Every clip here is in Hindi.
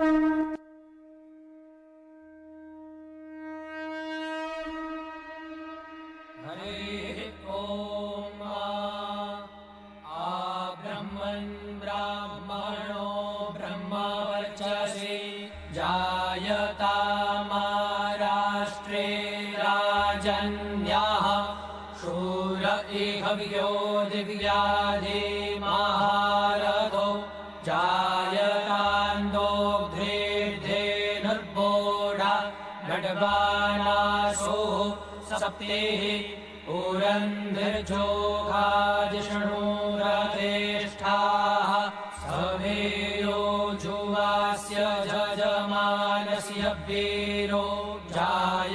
हरे ओम ब्रह्मन् ब्राह्मणो ब्रह्मवर्चसि जायतामाराष्ट्रे राजन्याः शूर इहव्यो दिव्याधि महारथो जायतान्दोग्धेर्धेनुर्बोढा गड्वानासोः सप्तेः पुरन्धिर्जोगाजिष्णुरथेष्ठाः समेयो जुवास्य जजमानस्य वीरो जायतान्निकामे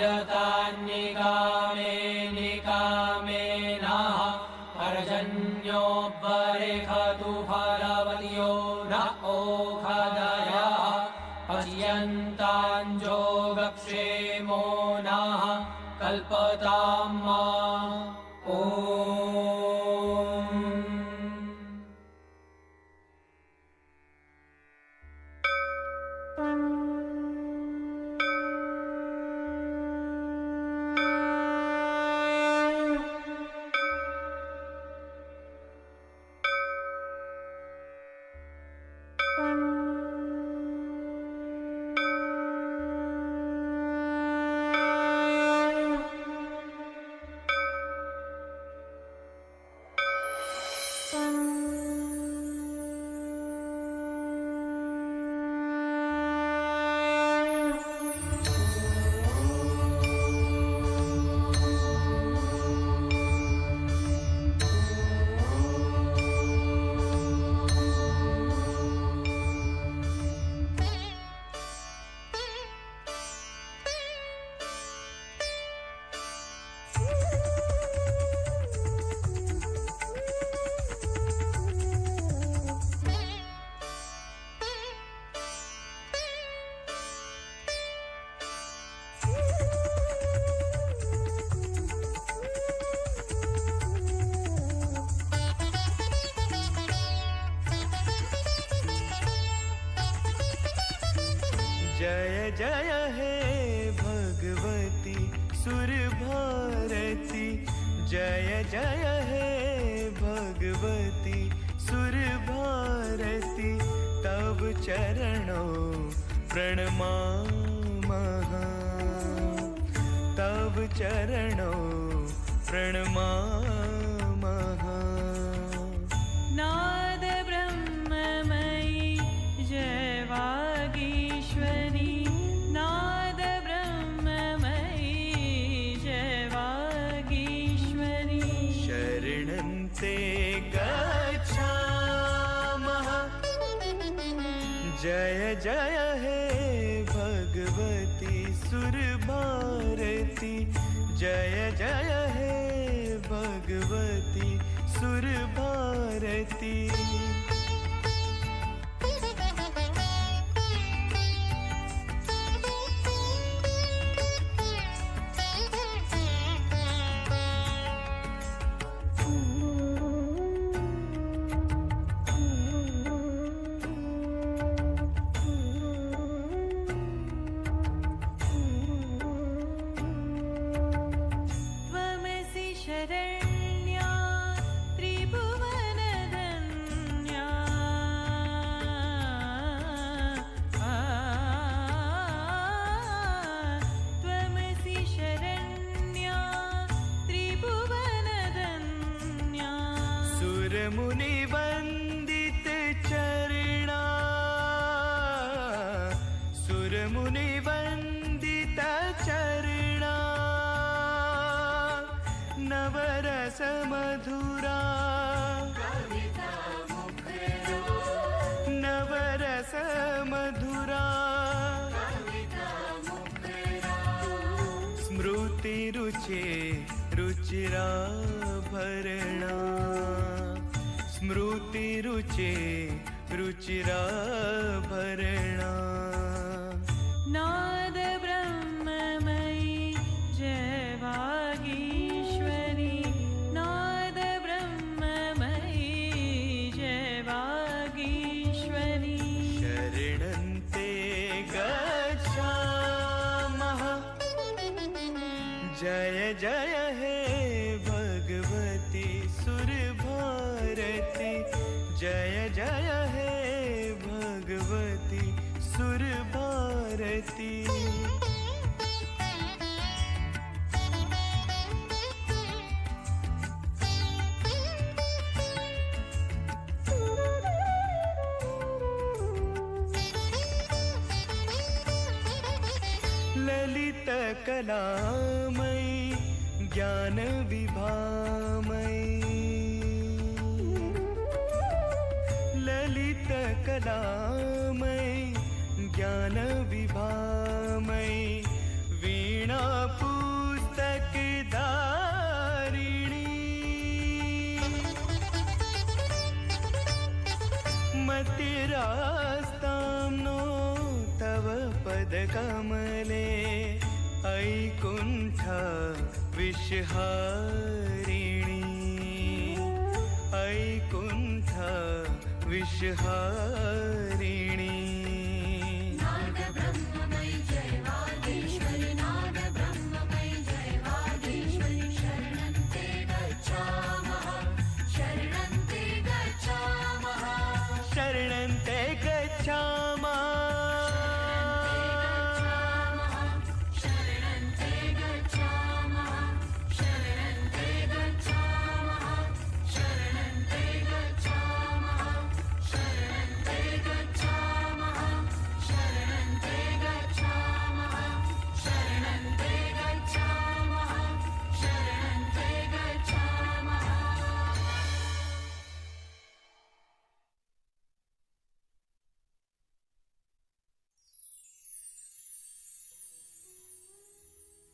निकामेनाः पर्जन्यो बरेखतु फलवत्यो न ओखदयाः पश्यन्ताञ्जोगक्षेमो नः कल्पताम् ॐ। जय जय हे भगवती सुरभारती, जय जय हे भगवती सुरभारती, तव चरणों प्रणमामः, तव चरणों प्रणमामः। नाद ब्रह्ममयी जय वागीश्वरी, नाद ब्रह्ममयी जय वागीश्वरी, शरणन्ते गच्छामः। जय जय हे भगवती सुरभारती, जय जय हे भगवती सुरभारती। शरण्या त्रिभुवनधन्या, त्वमसि शरण्या त्रिभुवनधन्या, सुरमुनिवन्दित चरणा, सुरमुनिवन्दित चरणा, नवरस मधुरा, नवरस मधुरा, स्मृति रुचे रुचिराभरणा, स्मृति रुचे रुचिराभरणा। नाद ब्रह्ममयी जय वागीश्वरी, नाद ब्रह्ममयी जय वागीश्वरी, शरणन्ते जय हे भगवती सुर भारती, जय जय हे भगवती सुर भारती। ललित कलामयी ज्ञान विभामयी, ललित कलामयी ज्ञान विभामयी, वीणा पुस्तक धारिणी, मतिरास्तां नो तव पद कमले, ऐकुंठ विषहारिणी, ऐकुंठ विषहारिणी। नाद ब्रह्ममयि जय वागीश्वरि, नाद ब्रह्ममयि जय वागीश्वरि, शरणं ते गच्छामः, शरणं ते गच्छामः, शरणं ते गच्छामः,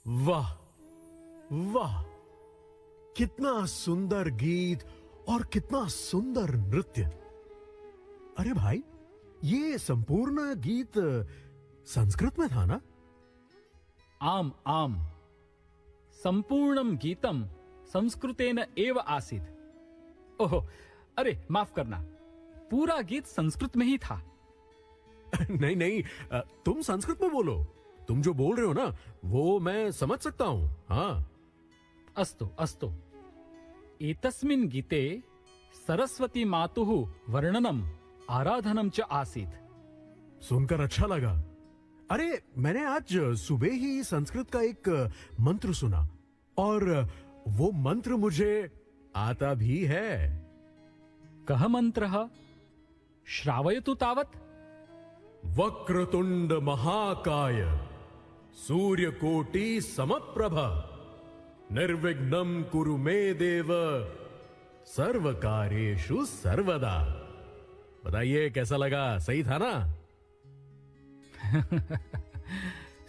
वाह वाह, कितना सुंदर गीत और कितना सुंदर नृत्य। अरे भाई, ये संपूर्ण गीत संस्कृत में था ना? आम आम, संपूर्णम गीतम संस्कृतेन एव आसीत्। ओहो, अरे माफ करना, पूरा गीत संस्कृत में ही था। नहीं नहीं, तुम संस्कृत में बोलो। तुम जो बोल रहे हो ना, वो मैं समझ सकता हूं। हाँ, अस्तु अस्तु। एतस्मिन् गीते सरस्वती मातुः वर्णनम आराधनम च आसीत्। सुनकर अच्छा लगा। अरे, मैंने आज सुबह ही संस्कृत का एक मंत्र सुना और वो मंत्र मुझे आता भी है। कः मंत्रः? श्रावयतु तावत्। वक्रतुंड महाकाय सूर्यकोटि समप्रभ, निर्विघ्नं कुरु मे देव, सर्वकार्येषु सर्वदा। बताइए कैसा लगा? सही था ना?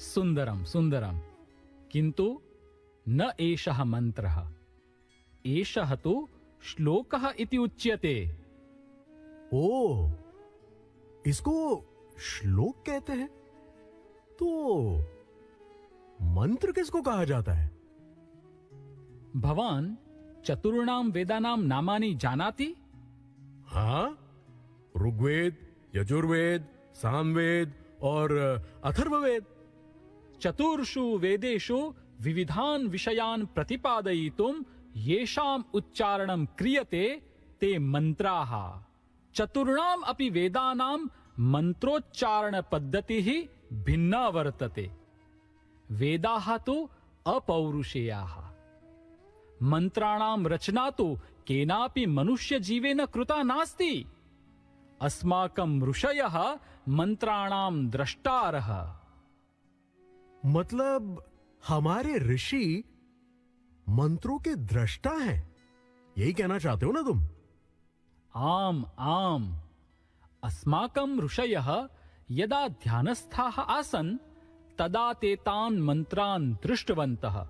सुंदरम सुंदरम, किंतु न एषः मंत्रः, एषः तु श्लोकः इति उच्यते। ओ, इसको श्लोक कहते हैं? तो मंत्र किसको कहा जाता है? भवान चतुर्णाम वेदानां नामानि जानाति? हाँ, ऋग्वेद, यजुर्वेद, सामवेद और अथर्ववेद। चतुर्षु वेदेषु विविधान् विषयान् प्रतिपादयितुं येषाम् उच्चारणं क्रियते ते मंत्राः। चतुर्णाम् अपि वेदानां मंत्रोच्चारण पद्धतिः भिन्ना वर्तते। वेदाः तु अपौरुषेयाः। मंत्राणां रचना तो केनापि मनुष्य जीवेन कृता नास्ति। अस्माकं ऋषयः मंत्राणां द्रष्टारः। मतलब हमारे ऋषि मंत्रों के दृष्टा हैं, यही कहना चाहते हो ना तुम? आम आम, अस्माकं ऋषयः यदा ध्यानस्थाः आसन् तदा ते तान् मंत्रान् दृष्टवन्तः।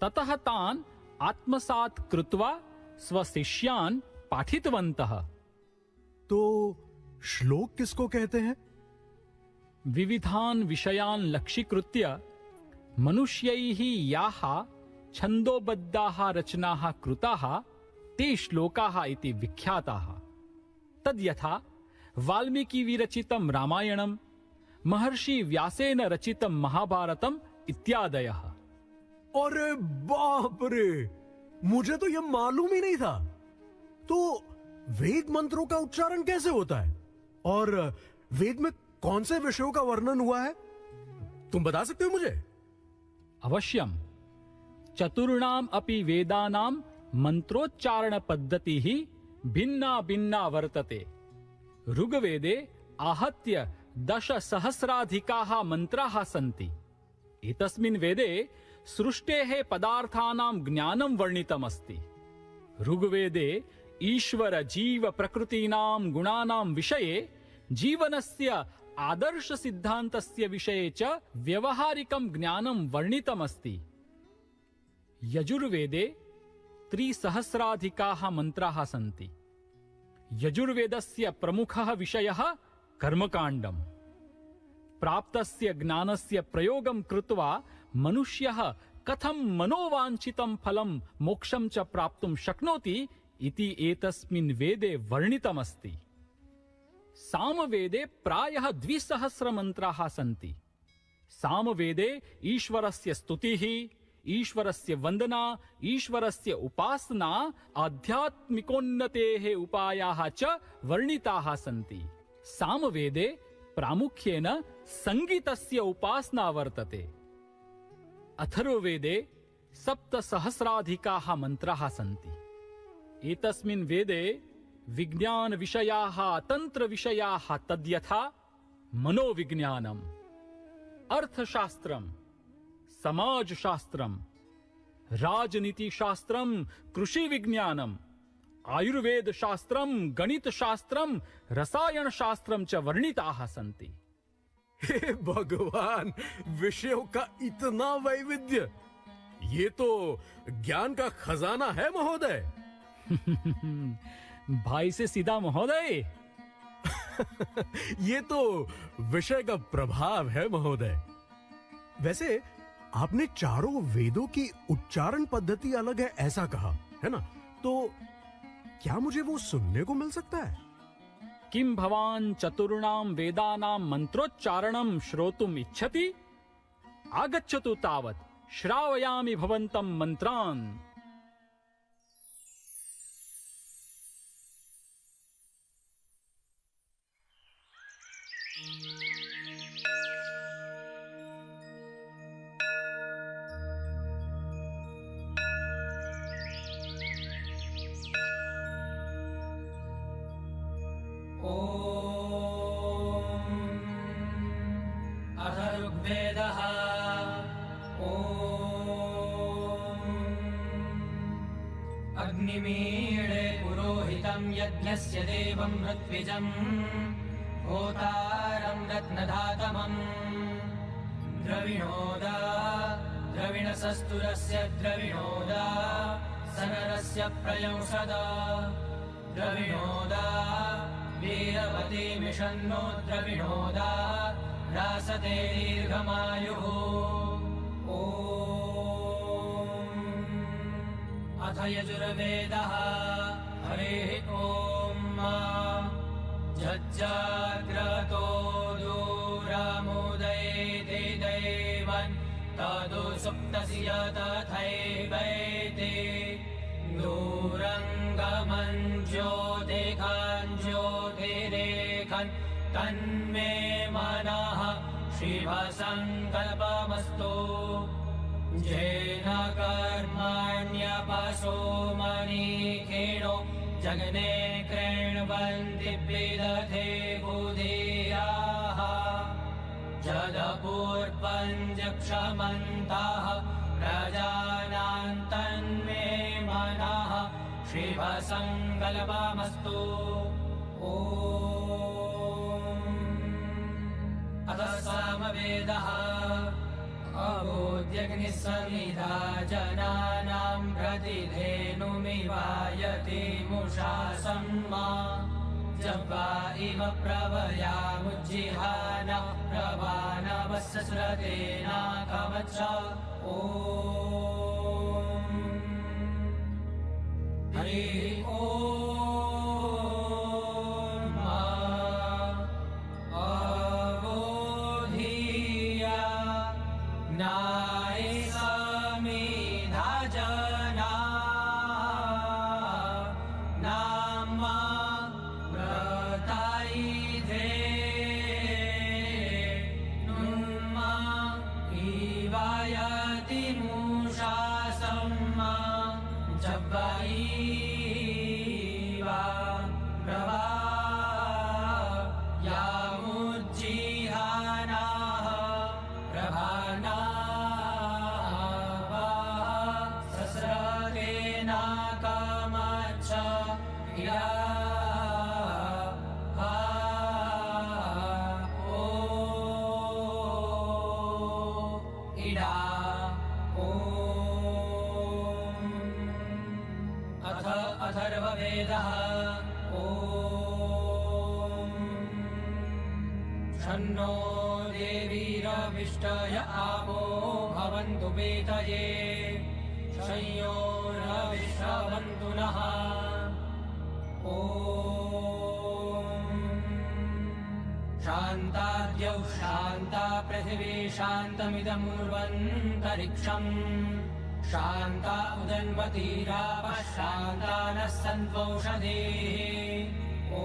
ततः तान् आत्मसात् कृत्वा स्वशिष्यान् पाठितवन्तः। तो श्लोक किसको कहते हैं? विविधान् विषयान् लक्ष्यीकृत्य मनुष्यैः याः छन्दोबद्धाः रचनाः कृताः ते श्लोकाः इति विख्याताः। तद्यथा वाल्मीकि विरचितं रामायणं, महर्षि व्यासेन रचितं महाभारतम् इत्यादयः। अरे बाप रे, मुझे तो यह मालूम ही नहीं था। तो वेद मंत्रों का उच्चारण कैसे होता है और वेद में कौन से विषयों का वर्णन हुआ है, तुम बता सकते हो मुझे? अवश्यम। चतुर्णाम अपि वेदानां मंत्रोच्चारण पद्धति ही भिन्ना भिन्ना वर्तते। ऋग्वेदे आहत्य 10,000 मंत्राः सन्ति। एतस्मिन् वेदे सृष्टेः पदार्थानां ज्ञानं वर्णितमस्ति। ऋग्वेदे ईश्वर जीव प्रकृतीनां गुणानां विषये, जीवनस्य आदर्श सिद्धान्तस्य विषये च व्यवहारिकं ज्ञानं वर्णितमस्ति। यजुर्वेदे 3,000 मंत्राः सन्ति। यजुर्वेदस्य प्रमुखः विषयः कर्मकाण्डम्। प्राप्तस्य ज्ञानस्य प्रयोगं कृत्वा मनुष्यः कथं मनोवाञ्छितं फलं मोक्षं च प्राप्तुं शक्नोति इति एतस्मिन् वेदे वर्णितमस्ति। सामवेदे प्रायः 2,000 मंत्राः सन्ति। सामवेदे ईश्वरस्य स्तुतिः, ईश्वरस्य वन्दना, ईश्वरस्य उपासना, आध्यात्मिकोन्नतेः उपायाः च वर्णिताः सन्ति। सामवेदे प्रामुख्येन संगीतस्य उपासना वर्तते। अथर्ववेदे 7,000 मंत्राः सन्ति। एतस्मिन् वेदे विज्ञान विषयाः, तंत्र विषयाः तद्यथा मनोविज्ञानम्, अर्थशास्त्रम्, समाजशास्त्रम्, राजनीतिशास्त्रम्, कृषि विज्ञानम्, आयुर्वेद शास्त्रम्, गणित शास्त्रम्, रसायन शास्त्रम् च वर्णिताः सन्ति। हे भगवान, विषयों का इतना वैविध्य, ये तो ज्ञान का खजाना है महोदय। भाई से सीधा महोदय। ये तो विषय का प्रभाव है महोदय। वैसे आपने चारों वेदों की उच्चारण पद्धति अलग है ऐसा कहा है ना, तो क्या मुझे वो सुनने को मिल सकता है? किम भवान चतुर्णां वेदानां मंत्रोच्चारणं श्रोतुम इच्छति? आगच्छतु तावत् श्रावयामि भवन्तं मंत्रान्। अथर्ववेदः। अग्निमीळे पुरोहितं यज्ञस्य देवं ऋत्विजम्, होतारं रत्नधातमम्। द्रविणोदा द्रविणसस्तुरस्य द्रविणोदा, सनरस्य प्रयंसदा। द्रविणोदा वीरवती मिषन्नो द्रविणोदा, रासते दीर्घमायुः। अथ यजुर्वेदः। हरिः ॐ। जज्जाग्रतो दूरमुदयेति दैवन्, तदु सुप्तस्य तथैवैति। दूरङ्गमन् ज्योतिखान् ज्योतिरेखन्, तन्मे मनः शिवसङ्कल्पमस्तु। येन कर्मण्यपशो मनीखिणो, जगने कृण्वन्ति विदधे बुधियाः। जदपूर्वञ्जक्षमन्तः प्रजानां, तन्मे मनः शिवसङ्कल्पमस्तु। अथ सामवेदः। अबोध्यग्निः समिधा जनानां, प्रतिधेनुमिवायति मुषासम्मा। जब्बा इव प्रवयामुज्जिहानः, प्रवानवस्य स्रतेनाकवच। हरिः ॐ। नाय सामी इडा ॐ अथ अथर्ववेदः ॐ शन्नो देवीरविष्टय आपो भवन्तु पीतये संयोरविश्रवन्तु नः ॐ शान्ताद्यौ शान्ता पृथिवी शान्तमिदमुर्वन्तरिक्षम् शान्ता उदन्वतीरापः शान्ता नः सन्त्वौषधीः ॐ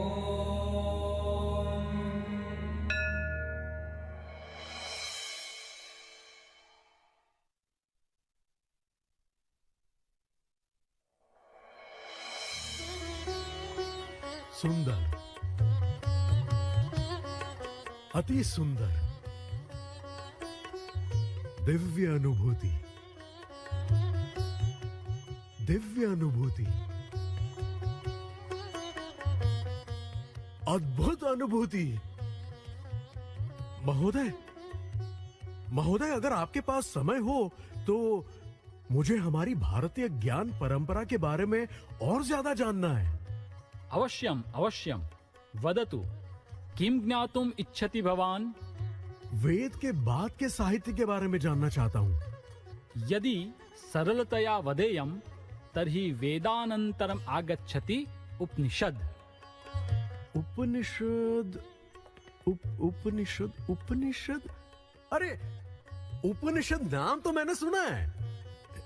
सुंदर, अति सुंदर, दिव्य अनुभूति, दिव्य अनुभूति, अद्भुत अनुभूति। महोदय, महोदय, अगर आपके पास समय हो तो मुझे हमारी भारतीय ज्ञान परंपरा के बारे में और ज्यादा जानना है। अवश्यम अवश्यम वदतु किम ज्ञातुम इच्छति भवान। वेद के बाद के साहित्य के बारे में जानना चाहता हूँ। यदि सरलतया वदेयम तर्हि वेदानन्तरम आगच्छति उपनिषद। उपनिषद, उपनिषद, उपनिषद। अरे, उपनिषद नाम तो मैंने सुना है,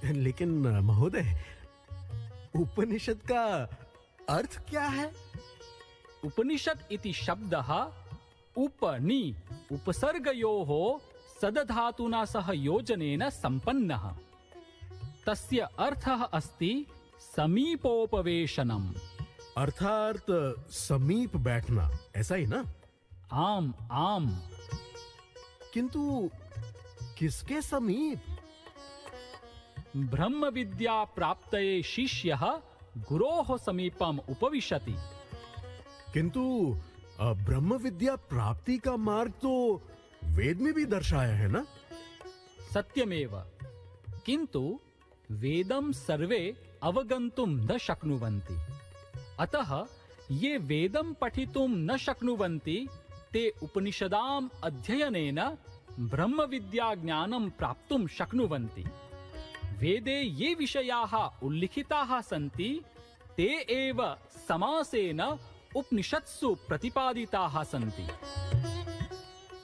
लेकिन महोदय, उपनिषद का अर्थ क्या है? उपनिषद इति शब्दः उपनि उपसर्गयोः सदधातुना सह योजनेन संपन्नः। तस्य अर्थः अस्ति समीपोपवेशनम्। अर्थात समीप बैठना, ऐसा ही ना? आम आम। किंतु किसके समीप? ब्रह्म विद्या प्राप्तये शिष्यः गुरोः समीपम उपविशति। किंतु ब्रह्म विद्या प्राप्ति का मार्ग तो वेद में भी दर्शाया है ना? सत्यमेव, किंतु वेदम सर्वे अवगन्तुं न शक्नुवन्ति। अतः ये वेदं पठितुं न शक्नुवन्ति ते उपनिषदाम् अध्ययनेन ब्रह्म विद्या ज्ञानं प्राप्तुं शक्नुवन्ति। वेदे ये विषयाः उल्लिखिताः सन्ति ते एव समासेन उपनिषत्सु प्रतिपादिताः सन्ति।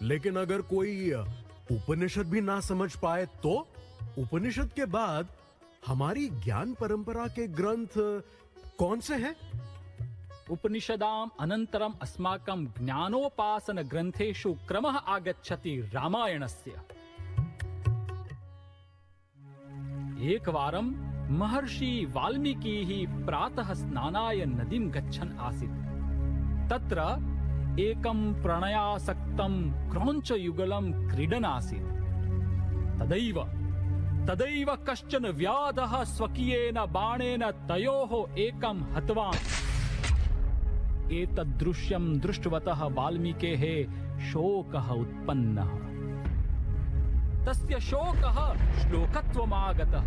लेकिन अगर कोई उपनिषद भी ना समझ पाए तो उपनिषद के बाद हमारी ज्ञान परंपरा के ग्रंथ कौन से हैं? उपनिषदाम् अनन्तरम् अस्माकं ज्ञानोपासन ग्रन्थेषु क्रमः आगच्छति रामायणस्य। एकवारं महर्षि वाल्मीकिः प्रातः स्नानाय नदीं गच्छन् आसीत्। तत्र एकं प्रणयासक्तं क्रौञ्चयुगलं क्रीडन् आसीत्। तदैव कश्चन व्याधः स्वकीयेन बाणेन तयोः एकं हतवान्। एतद्दृश्यं दृष्टवतः वाल्मीकेः शोकः उत्पन्नः। तस्य शोकः श्लोकत्वमागतः।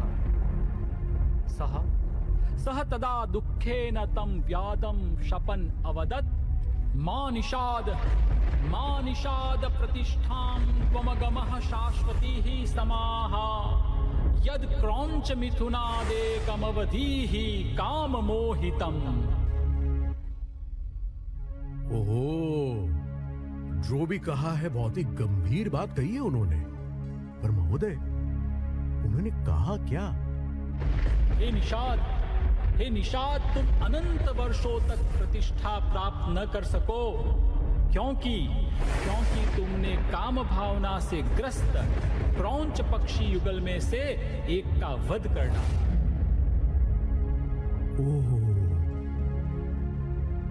सः तदा दुःखेन तं व्याधं शपन् अवदत्, मा निषाद प्रतिष्ठां त्वमगमः शाश्वतीः समाः, यद् क्रौञ्च मिथुनादेकमवधीः काममोहितम्। ओहो, जो भी कहा है बहुत ही गंभीर बात कही है उन्होंने। पर महोदय, उन्होंने कहा क्या? हे निषाद, तुम अनंत वर्षों तक प्रतिष्ठा प्राप्त न कर सको, क्योंकि तुमने काम भावना से ग्रस्त क्रौंच पक्षी युगल में से एक का वध कर डाला। ओह,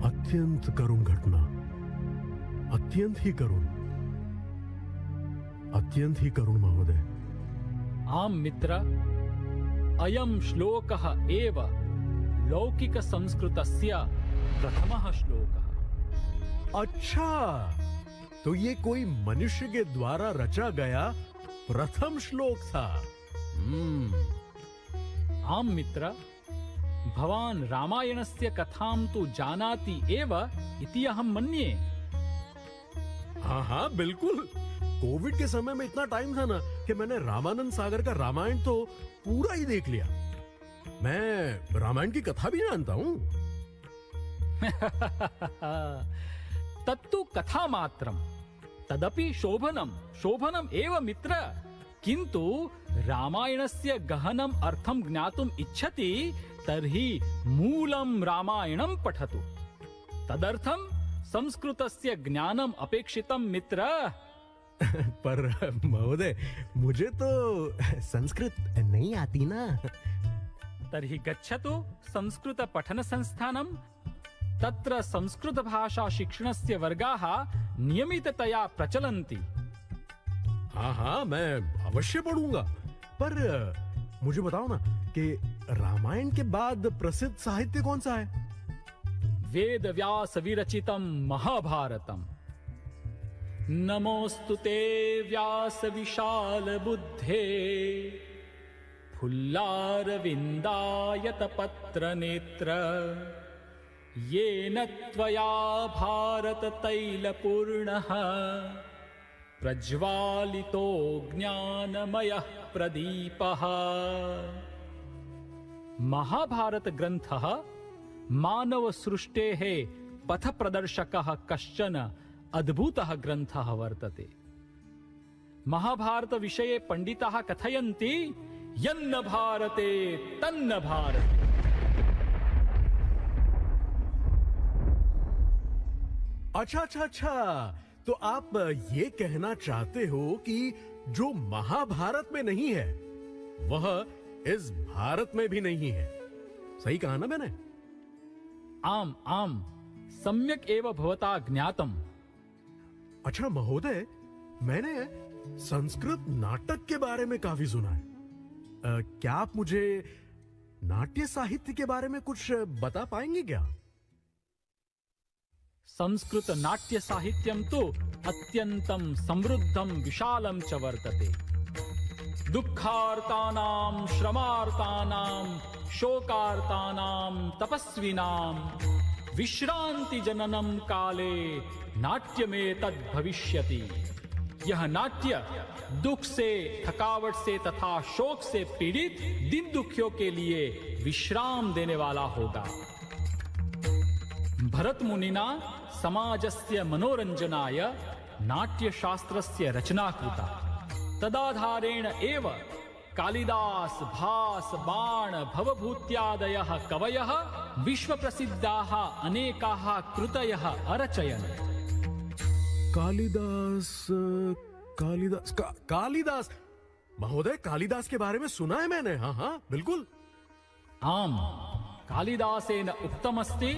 अत्यंत करुण घटना, अत्यंत ही करुण महोदय। आम मित्र, अयं श्लोकः एव लौकिक संस्कृतस्य प्रथमः श्लोकः। अच्छा, तो ये कोई मनुष्य के द्वारा रचा गया प्रथम श्लोक था। आम मित्र, भवान रामायणस्य कथां तु जानाति एव इति अहं मन्ये। हाँ हाँ बिल्कुल। कोविड के समय में इतना टाइम था ना कि मैंने रामानंद सागर का रामायण तो पूरा ही देख लिया। मैं रामायण की कथा भी जानता हूँ। तत्तु कथा मात्रम, तदपि शोभनम एव मित्र। किंतु रामायणस्य गहनम अर्थम ज्ञातुम इच्छति तर्हि मूलं रामायणं पठतु। तदर्थं संस्कृतस्य ज्ञानम अपेक्षितं मित्र। पर महोदय, मुझे तो संस्कृत नहीं आती ना। तर्हि गच्छतु संस्कृत पठन संस्थानं। तत्र संस्कृत भाषा शिक्षणस्य वर्गाः नियमिततया प्रचलन्ति। हाँ हाँ, मैं अवश्य पढ़ूंगा। पर मुझे बताओ ना कि रामायण के बाद प्रसिद्ध साहित्य कौन सा है? वेद व्यास विरचितम महाभारतम। नमोस्तुते व्यास विशाल बुद्धे, फुल्लारविन्दायत पत्र नेत्र, येन त्वया भारत तैलपूर्णः, प्रज्वालितो ज्ञानमयः प्रदीपः। महाभारत ग्रंथः मानव सृष्टेः पथ प्रदर्शकः कश्चन अद्भुतः ग्रंथः वर्तते। महाभारत विषये पंडिताः कथयन्ति यन्न भारते तन्न भारते। अच्छा, तो आप ये कहना चाहते हो कि जो महाभारत में नहीं है वह इस भारत में भी नहीं है। सही कहा ना मैंने? आम सम्यक एव भवता ज्ञातम। अच्छा महोदय, मैंने संस्कृत नाटक के बारे में काफी सुना है। क्या आप मुझे नाट्य साहित्य के बारे में कुछ बता पाएंगे क्या? संस्कृत नाट्य साहित्यम तो अत्यंतं समृद्धं विशालं च वर्तते। दुःखार्तानां, श्रमार्तानां, शोकार्तानां, तपस्विनां विश्रांति जननम काले नाट्यमेतद् भविष्यति। यह नाट्य दुख से, थकावट से तथा शोक से पीड़ित दिन दुखियों के लिए विश्राम देने वाला होगा। भरत मुनिना समाजस्य मनोरंजनाय नाट्यशास्त्रस्य रचना कृता। तदाधारेण एव कालिदास, भास, बाण, भवभूत्यादयः कवयः विश्वप्रसिद्धाः अनेकाः कृतयः अरचयन्। कालिदास महोदय, कालिदास के बारे में सुना है मैंने। हाँ बिल्कुल। आम, कालिदासेन उक्तमस्ति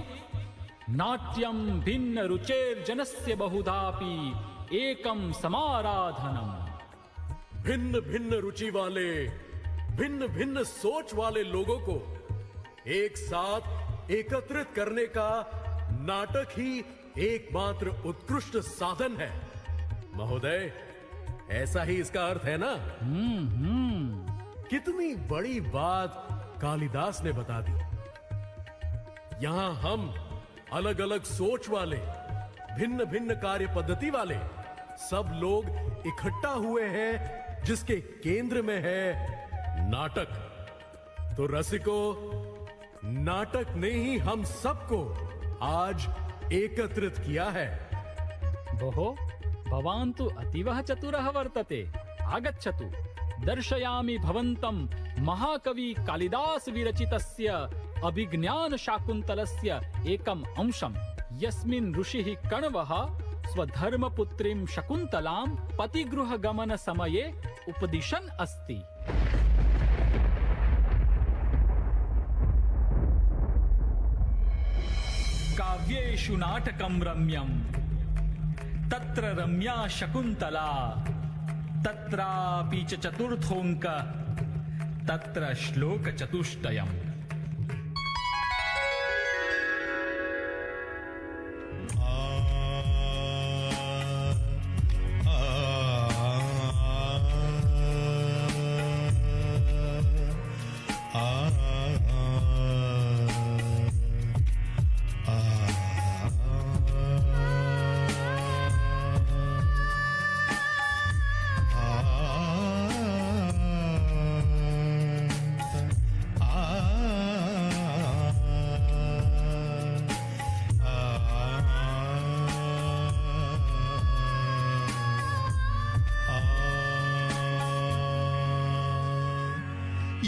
नाट्यं भिन्न रुचेर्जनस्य बहुधापि एकं समाराधनम्। भिन्न भिन्न रुचि वाले, भिन्न भिन्न सोच वाले लोगों को एक साथ एकत्रित करने का नाटक ही एकमात्र उत्कृष्ट साधन है। महोदय, ऐसा ही इसका अर्थ है ना? कितनी बड़ी बात कालिदास ने बता दी। यहां हम अलग अलग सोच वाले, भिन्न भिन्न कार्य पद्धति वाले सब लोग इकट्ठा हुए हैं, जिसके केंद्र में है नाटक। तो रसिको, नाटक ने ही हम सबको आज एकत्रित किया है। भोः, भवान् तु अतीवः चतुरः वर्तते। आगच्छतु, दर्शयामि भवन्तं महाकवि कालिदास विरचितस्य अभिज्ञान शाकुन्तलस्य एकम् अंशं, यस्मिन् ऋषिः कण्वः स्वधर्मपुत्रीं शकुन्तलां पतिगृह गमन समये उपदिशन् अस्ति। काव्येषु नाटकं रम्यं, तत्र रम्या शकुन्तला, तत्रापि च चतुर्थोऽङ्क, तत्र श्लोक चतुष्टयम्।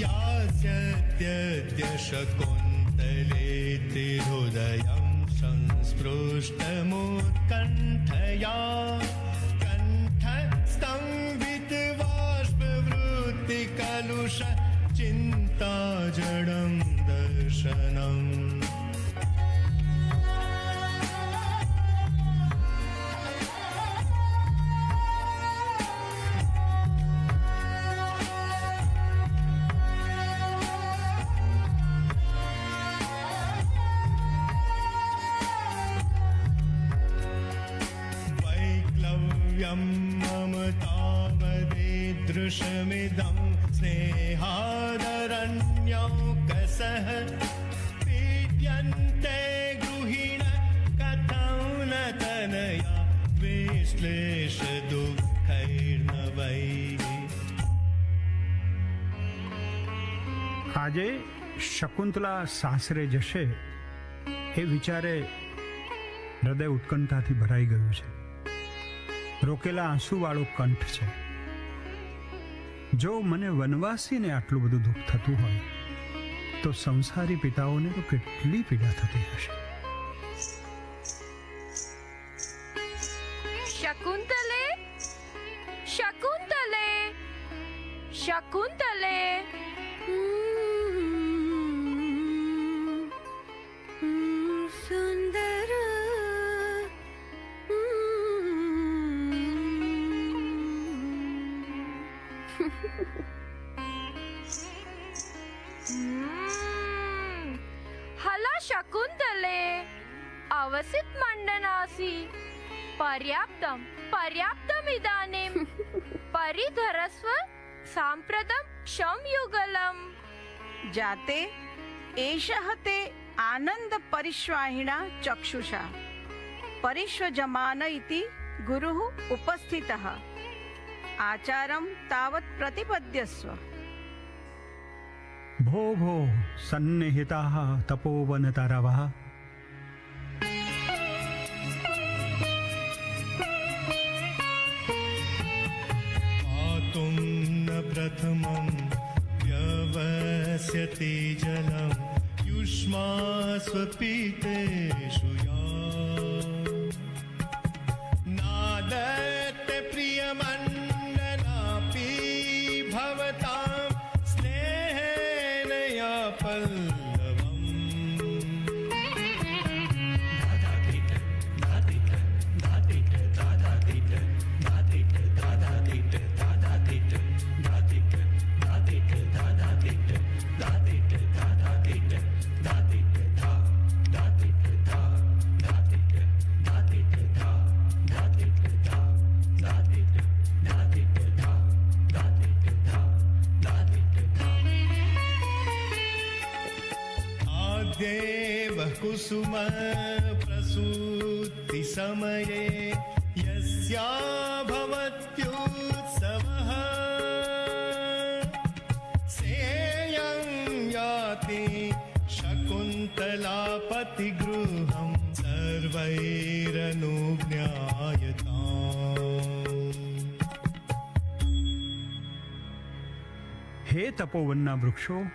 यास्यद्य शकुन्तलेति हृदयं संस्पृष्टमुत्कण्ठया कण्ठस्तंवितबाष्पवृत्तिकलुष चिन्ताजडं दर्शनम् मम तावदेदृशमिदं स्नेहादरण्यौकसः पीड्यन्ते गृहिण कथं न तनया विश्लेष दुःखैर्नवैः। આજે શકુંતલા સાસરે જશે એ વિચારે હૃદય ઉત્કંઠાથી ભરાઈ ગયું છે. રોકેલા આંસુવાળો કંઠ છે. જો મને વનવાસીને આટલું બધું દુઃખ થતું હોય તો સંસારી પિતાઓને તો કેટલી પીડા થતી હશે. શકુંતલે, શકુંતલે, શકુંતલે. સુંદર हला शकुन्तले अवसित मंडनासि पर्याप्तं पर्याप्तमिदानीं परिधरस्व साम्प्रतं क्षमयुगलम्. जाते एषः ते आनंद परिश्वाहिणा चक्षुषा परिश्वजमान इति गुरुः उपस्थितः. आचारं तावत् प्रतिपद्यस्व. भो भो सन्निहिताः तपोवनतारावः पातुं न प्रथमं व्यवस्यति जलं युष्मास्वपीतेषु या नादत्ते प्रियमण्डनापि भवतां स्नेहेन या पल्लवम्. देवः कुसुम प्रसूति समये यस्या भवत्युत्सवः सेयं याति शकुन्तलापतिगृहं सर्वैरनुज्ञायताम्. હે તપોવનના વૃક્ષો,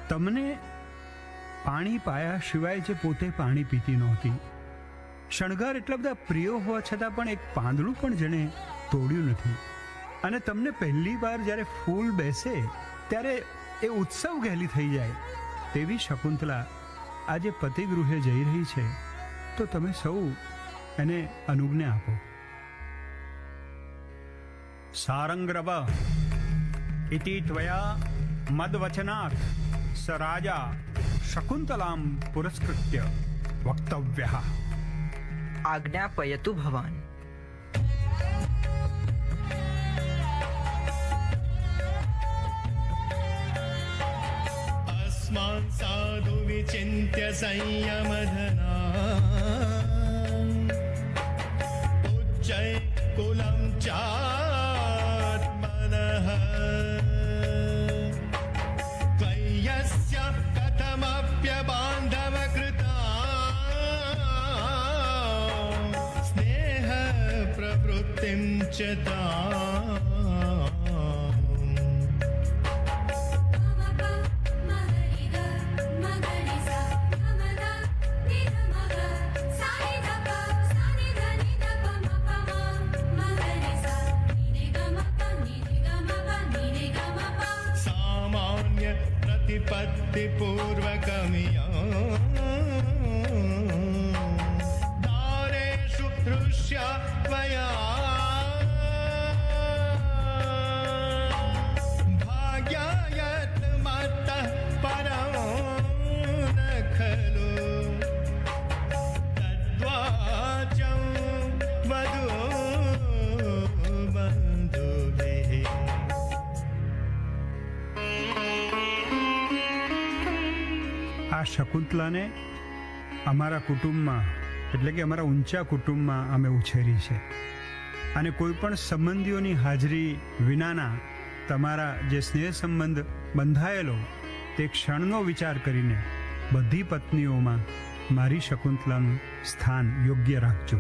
તમને પાણી પાયા સિવાય જે પોતે પાણી પીતી નહોતી, શણગાર એટલા બધા પ્રિય હોવા છતાં પણ એક પાંદડું પણ જેણે તોડ્યું નથી, અને તમને પહેલી વાર જ્યારે ફૂલ બેસે ત્યારે એ ઉત્સવ ઘેલી થઈ જાય તેવી શકુંતલા આજે પતિગૃહે જઈ રહી છે, તો તમે સૌ એને અનુજ્ઞા આપો. સારંગ્રવ ઇતિ ત્વયા મદવચનાत् સ રાજા शकुन्तलां पुरस्कृत्य वक्तव्यः. आज्ञापयतु भवान्. अस्मान् साधु विचिन्त्य संयमधना उच्चैकुलं चात्मनः त्वय्यस्य कथमप्यबान्धवकृता स्नेह प्रवृत्तिं च ताम्. भक्तिपूर्वकमिया दारेषु दृश्या त्वया भाग्यायत् मत्तः परं न खलु तद्वाचं वदो बन्धुभिः। આ શકુંતલાને અમારા કુટુંબમાં એટલે કે અમારા ઊંચા કુટુંબમાં અમે ઉછેરી છે અને કોઈ પણ સંબંધીઓની હાજરી વિનાના તમારા જે સ્નેહ સંબંધ બંધાયેલો તે ક્ષણનો વિચાર કરીને બધી પત્નીઓમાં મારી શકુંતલાનું સ્થાન યોગ્ય રાખજો.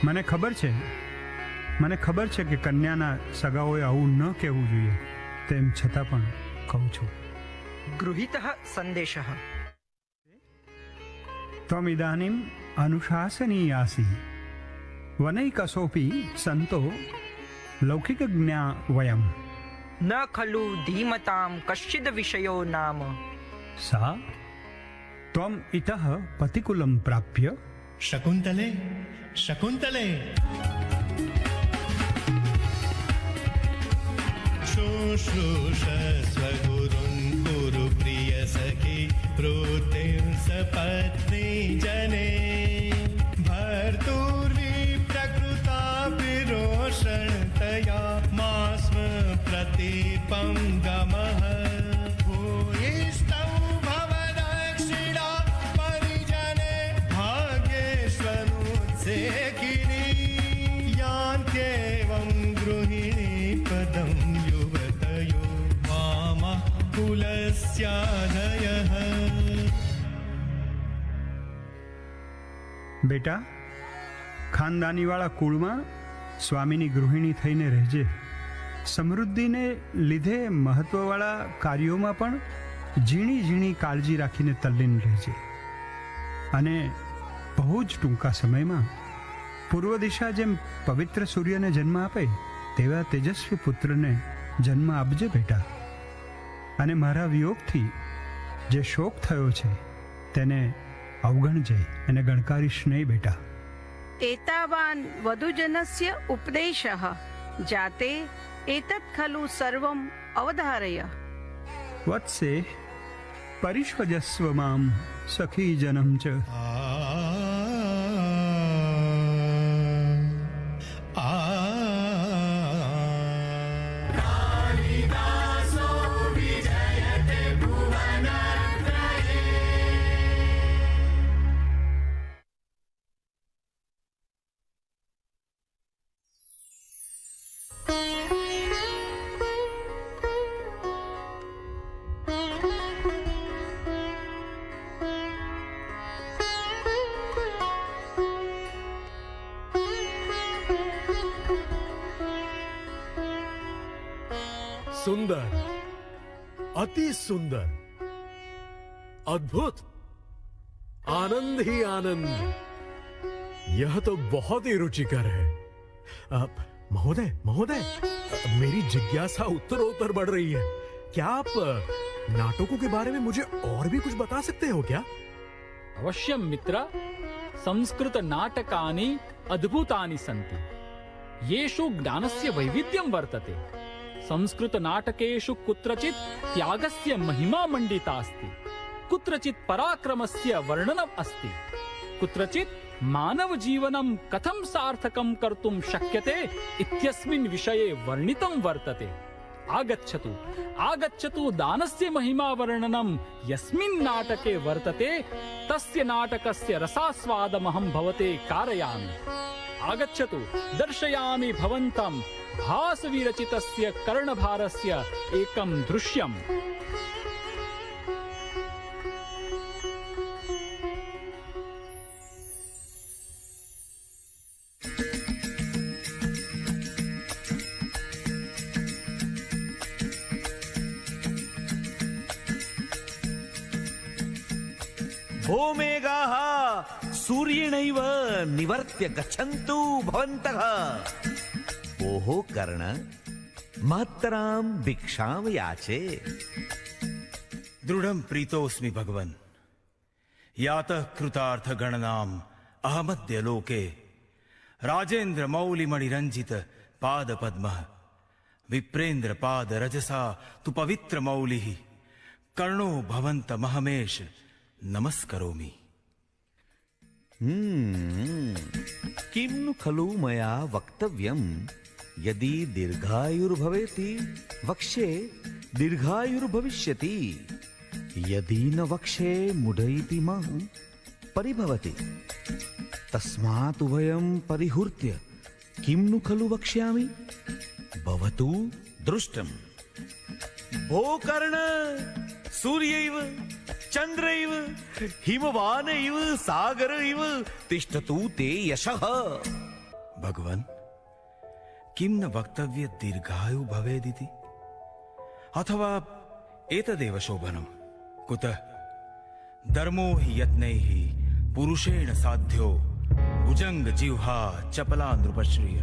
મને ખબર છે કે કન્યાના સગાઓએ આવું ન કહેવું જોઈએ, તેમ છતાં પણ કહું છું. ગૃહીતઃ સંદેશઃ. ત્વમિદાનીમ અનુશાસનીયાસી વનૈકસોપી સંતો લૌકિકજ્ઞા વયમ. ન ખલુ ધીમતામ કશ્ચિદ વિષયો નામ. સા ત્વમ ઇતઃ પતિકુલમ પ્રાપ્ય शकुन्तले शकुन्तले शुश्रूषस्व गुरुन् कुरु प्रिय सखि प्रोतिं सपत्नी जने भर्तुर्विप्रकृता विरोषणतया मास्म प्रतीपं गमः भूयिष्ठौ भवदक्षिणा परिजने भाग्येष्वनुत्सेकिनी यान्त्येवं गृहिणी पदं युवतयो वामः कुलस्यादयः. બેટા, ખાનદાનીવાળા કુળમાં સ્વામીની ગૃહિણી થઈને રહેજે. સમૃદ્ધિને લીધે મહત્વવાળા કાર્યોમાં પણ ઝીણી ઝીણી કાળજી રાખીને તલ્લીન રહેજે. અને બહુ જ ટૂંકા સમયમાં પૂર્વ દિશા જેમ પવિત્ર સૂર્યને જન્મ આપે તેવા તેજસ્વી પુત્રને જન્મ આપજે બેટા. અને મારા વિયોગથી જે શોક થયો છે તેને અવગણજે અને ગણકારીશ નહીં બેટા. एतावान् वधुजनस्य उपदेशः जाते एतत् खलु सर्वम् अवधारय. વત્સે પરિષ્વજસ્વ મામ સખીજનમ ચ. सुंदर, अति सुंदर, अद्भुत, आनंद ही आनंद. यह तो बहुत ही रुचिकर है. महोदय महोदय, मेरी जिज्ञासा उत्तरोत्तर बढ़ रही है. क्या आप नाटकों के बारे में मुझे और भी कुछ बता सकते हो क्या? अवश्यं मित्र. संस्कृत नाटकानि अद्भुतानि सन्ति. येषु ज्ञानस्य वैविध्यं वर्तते. संस्कृत नाटकेषु कुत्रचित् त्यागस्य महिमा मण्डिता अस्ति, कुत्रचित् पराक्रमस्य वर्णनम् अस्ति, कुत्रचित् मानव जीवनं कथं सार्थकं कर्तुं शक्यते इत्यस्मिन् विषये वर्णितं वर्तते. आगच्छतु आगच्छतु, दानस्य महिमा वर्णनं यस्मिन् नाटके वर्तते तस्य नाटकस्य रसास्वादमहं भवते कारयामि. आगच्छतु, दर्शयामि भवन्तं भासविरचितस्य कर्णभारस्य एकं दृश्यम्. भूमेघाः सूर्येणैव निवर्त्य गच्छन्तु भवन्तः. ओहो कर्ण, मातरां भिक्षां याचे. दृढ़ं प्रीतोऽस्मि भगवन् यातः कृतार्थ गणनाम अहमद्य लोके राजेन्द्र मौलिमणिरञ्जित पाद पद्मः विप्रेन्द्र पाद रजसा तु पवित्र मौलिः कर्णो भवन्त महमेश नमस्करोमि। किं नु खलु मया वक्तव्यं यदि दीर्घायुर्भवेति वक्ष्ये दीर्घायुर्भविष्यति यदि न वक्ष्ये मुडैति मां परिभवति तस्मात् उभयं परिहृत्य किं नु खलु वक्ष्यामि भवतु दृष्टम्। भो कर्ण सूर्यैव चन्द्रैव हिमवानैव सागरैव तिष्ठतु ते यशः। भगवन् किं न वक्तव्य दीर्घायु भवेदिति अथवा एतदेव शोभनम् कुतः धर्मो हि यत्नैः पुरुषेण साध्यो भुजंग जिह्वा चपला नृपश्रिय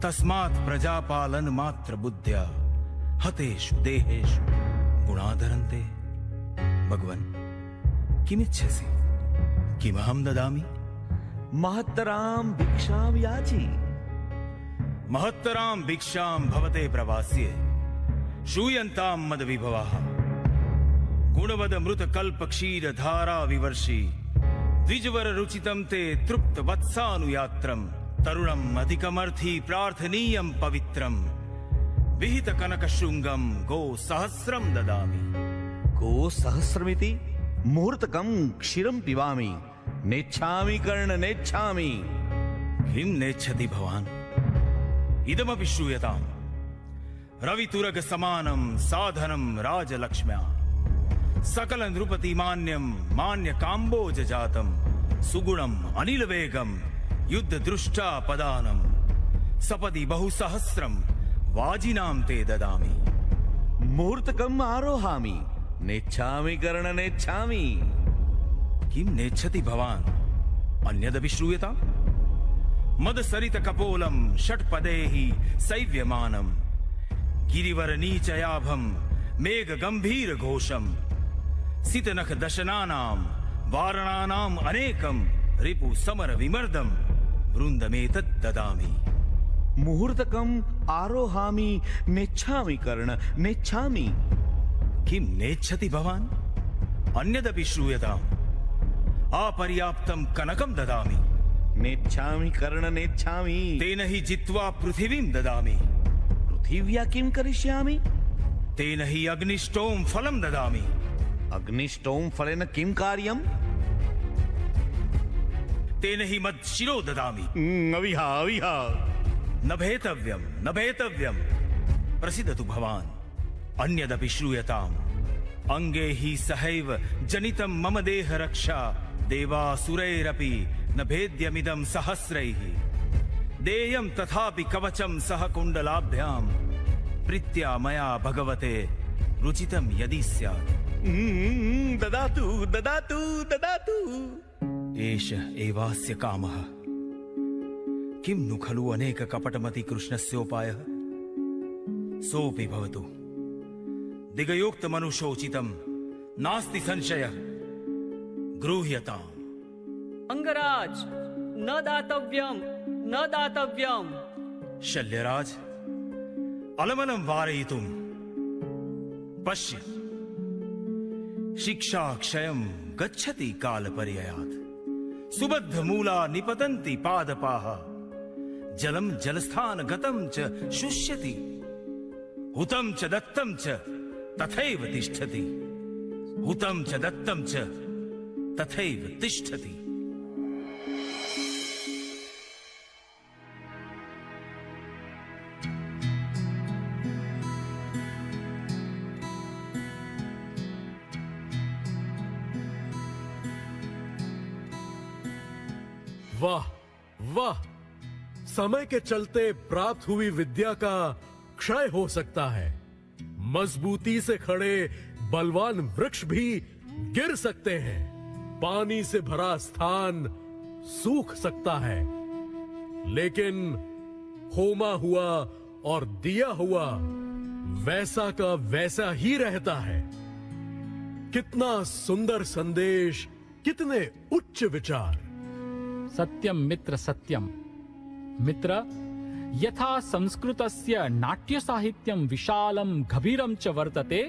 तस्मात् प्रजापालन मात्र बुद्ध्या हतेषु देहेषु गुणाधरन्ते। भगवन् किमिच्छसि किमहं ददामि? महत्तरां भिक्षां याचि। महत्तरां भिक्षां भवते प्रवास्ये श्रूयन्तां मदविभवाः गुणवद मृत कल्प क्षीर धारा विवर्षि द्विजवर रुचितं ते तृप्त वत्सानुयात्रम् तरुणम् अधिकमर्थी प्रार्थनीयं पवित्रम् विहित कनक शृंगम गो सहस्रम ददामि। गो सहस्रमिति मुहूर्तकं क्षीरं पिबामि नेच्छामि कर्ण नेच्छामि। किं नेच्छति भवान्? इदमपि श्रूयताम् रवितुरग समानं साधनं राजलक्ष्म्या सकल नृपति मान्यं मान्य काम्बोज जातं सुगुणं अनिल वेगं युद्ध दृष्टा पदानं सपदि बहुसहस्रं वाजिनां ते ददामि। मुहूर्तकम् आरोहामि नेच्छामि कर्ण नेच्छामि। किं नेच्छति भवान्? अन्यदपि श्रूयताम् मदसरित कपोलं षट्पदैः सैव्यमानं गिरिवर नीचयाभं मेघ गंभीर घोषम् सितनख दशनानां वारणानाम् अनेकं रिपु समर विमर्दं वृन्दमेतत् ददामि। मुहूर्तकम् आरोहामि नेच्छामि कर्ण नेच्छामि। किं नेच्छति भवान्? अन्यदपि श्रूयताम् अपर्याप्तं कनकं ददामि। नेच्छामि कर्ण नेच्छामि। तेन हि जित्वा पृथिवीं ददामि। पृथिव्या किं करिष्यामि? तेन हि अग्निष्टोम फलं ददामि। अग्निष्टोम फलेन किं कार्यम्? तेन हि मत्शिरो ददामि। अविहा अविहा न भेतव्यं न भेतव्यं प्रसीदतु भवान्। अन्यदपि श्रूयताम् अंगे हि सहैव जनितं मम देह रक्षा देवासुरैरपि न भेद्यमिदं सहस्रैः देयं तथापि कवचं सह कुण्डलाभ्यां प्रीत्या मया भगवते रुचितं यदि स्यात्। ददातु ददातु ददातु। एष एवास्य कामः। किं नु खलु अनेक कपटमति कृष्णस्योपायः? सोऽपि भवतु दिगयोक्त मनुषोचितं नास्ति संशयः गृह्यताम्। अंगराज न दातव्यं न दातव्यं। शल्यराज अलमलं वारयितुं पश्य शिक्षा क्षयं गच्छति कालपर्ययात् सुबद्ध मूला निपतन्ति पादपाः जलं जलस्थान गतं च शुष्यति हुतं च दत्तं च तथैव तिष्ठति हुतं च दत्तं च तथैव तिष्ठति। वाह वाह, समय के चलते प्राप्त हुई विद्या का क्षय हो सकता है। मजबूती से खड़े बलवान वृक्ष भी गिर सकते हैं। पानी से भरा स्थान सूख सकता है, लेकिन होमा हुआ और दिया हुआ वैसा का वैसा ही रहता है। कितना सुंदर संदेश, कितने उच्च विचार। सत्यम मित्र सत्यम। मित्र, यथा संस्कृतस्य नाट्य साहित्यं विशालं गभीरं च वर्तते,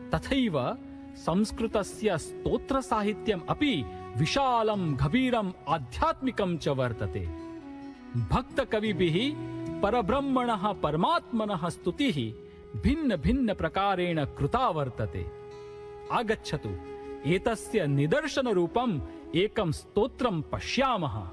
तथैव संस्कृतस्य स्तोत्र साहित्यम् अपि विशालं गभीरम् आध्यात्मिकं च वर्तते। भक्त कविभिः परब्रह्मणः परमात्मनः स्तुतिः भिन्न भिन्न प्रकारेण कृता वर्तते। आगच्छतु, एतस्य निदर्शन रूपम् एकं स्तोत्रं पश्यामः।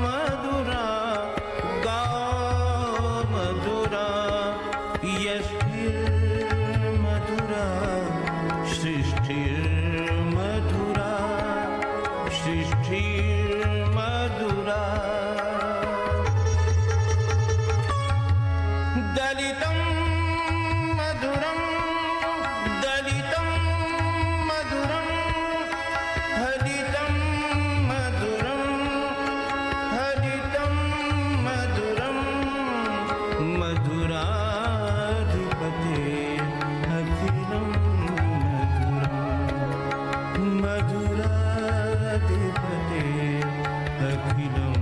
मधुरा मधुरा यष्टिर्मधुरा सृष्टिर्मधुरा सृष्टिर्मधुरा दलितं मधुरं दलितं मधुरं हरितं मधुरं हरितं मधुरं मधुराधिपते अखिलं मधुरं मधुराधिपते अखिलं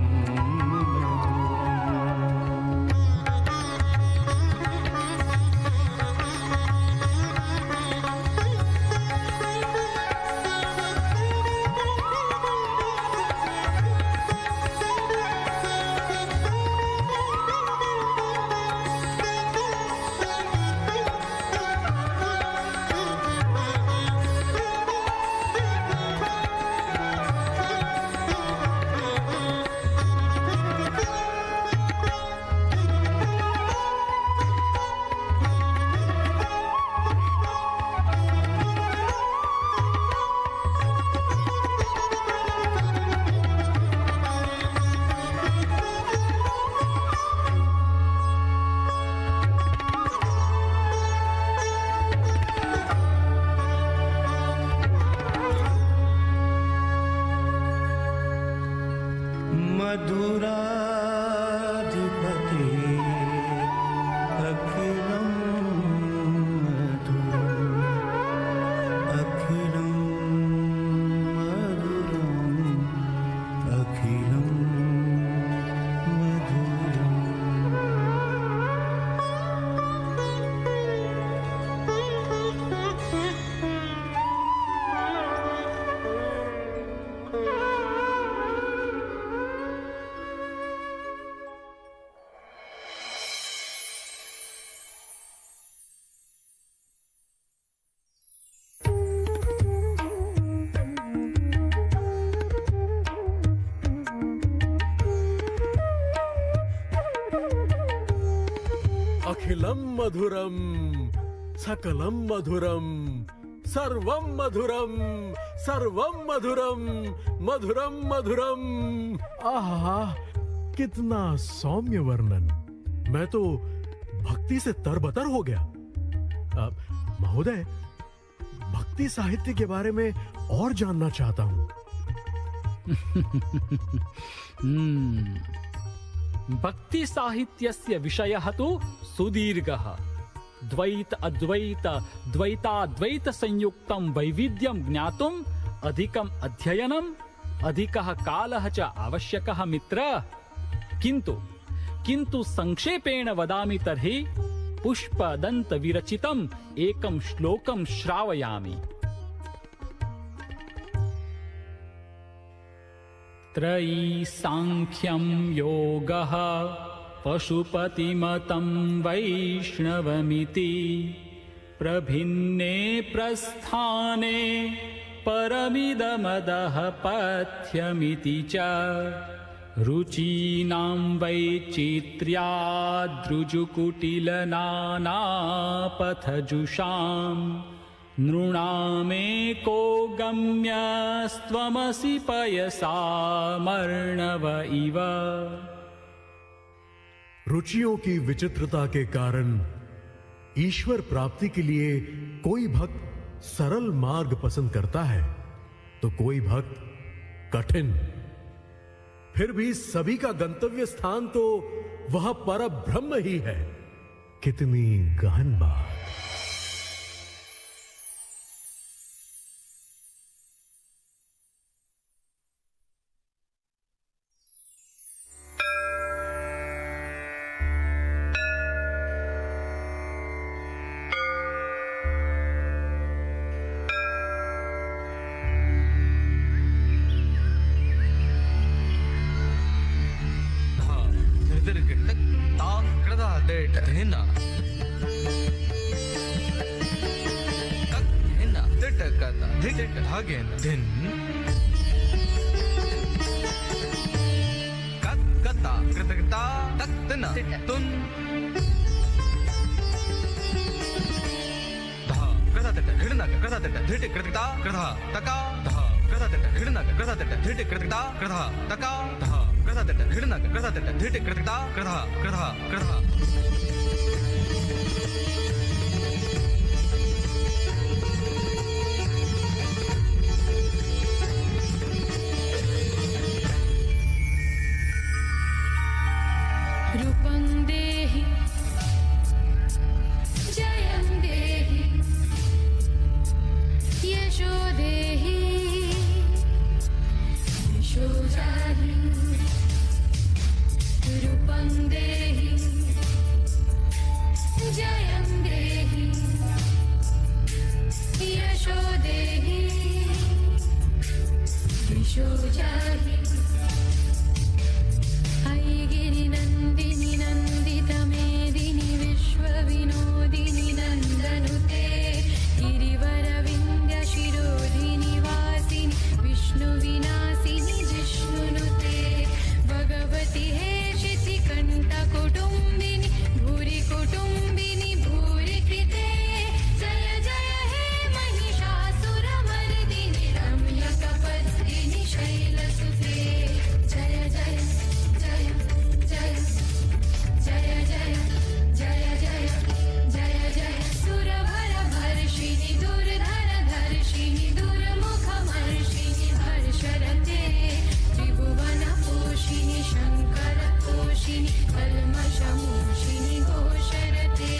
मधुराधिपते अखिलं मधुरम् अखिलं मधुरम् अखिलं मधुरम् अखिलं मधुरम सकलं मधुरम सर्वं मधुरम सर्वं मधुरम मधुरम मधुरम। आहा, कितना सौम्य वर्णन। मैं तो भक्ति से तरबतर हो गया। महोदय, भक्ति साहित्य के बारे में और जानना चाहता हूं। भक्ति साहित्यस्य विषयः तु सुदीर्घः। द्वैत अद्वैत द्वैताद्वैत संयुक्तं वैविध्यं ज्ञातुम् अधिकम् अध्ययनम् अधिकः कालः च आवश्यकः मित्र। किन्तु संक्षेपेण वदामि तर्हि पुष्पदन्त विरचितम् एकं श्लोकं श्रावयामि। त्रयी सांख्यं योगः पशुपतिमतं वैष्णवमिति प्रभिन्ने प्रस्थाने परमिदमदः पथ्यमिति च रुचीनां वैचित्र्याद्रुजुकुटिलनानापथजुषाम् नृणामेको गम्यस्त्वमसि पयसामर्णव इव। रुचियों की विचित्रता के कारण ईश्वर प्राप्ति के लिए कोई भक्त सरल मार्ग पसंद करता है तो कोई भक्त कठिन। फिर भी सभी का गंतव्य स्थान तो वह परब्रह्म ही है। कितनी गहन बात। तन तुन धा कदा तट हिडना कदा तट धिट कृतता कदा तका धा कदा तट हिडना कदा तट धिट कृतता कदा तका धा कदा तट हिडना कदा तट धिट कृतता कदा कदा कदा रूपं देहि जयं देहि यशो देहि यशो जाहि रूपं देहि जयं देहि यशो देहि यशो जाहि गिरिनन्दिनि नन्दितमेदिनि विश्वविनोदिनि नन्दनुते गिरिवरविन्द्यशिरोधिनि वासिनि विष्णुविनाशिनि जिष्णुनुते भगवति हेशिति कण्ठकुटुम्बिनि भूरि कुटुम्बिनि भूरि कृते जय जय हे महिषासुरमर्दिनि रम्यकपर्दिनि शैलसुते जय जय सुरभरभर्षिणि दुर्धरधर्षिणि दुर्मुखमर्षिणि हर्षरते त्रिभुवनपोषिणि शङ्करपोषिणि कल्मषमोषिणि घोषरते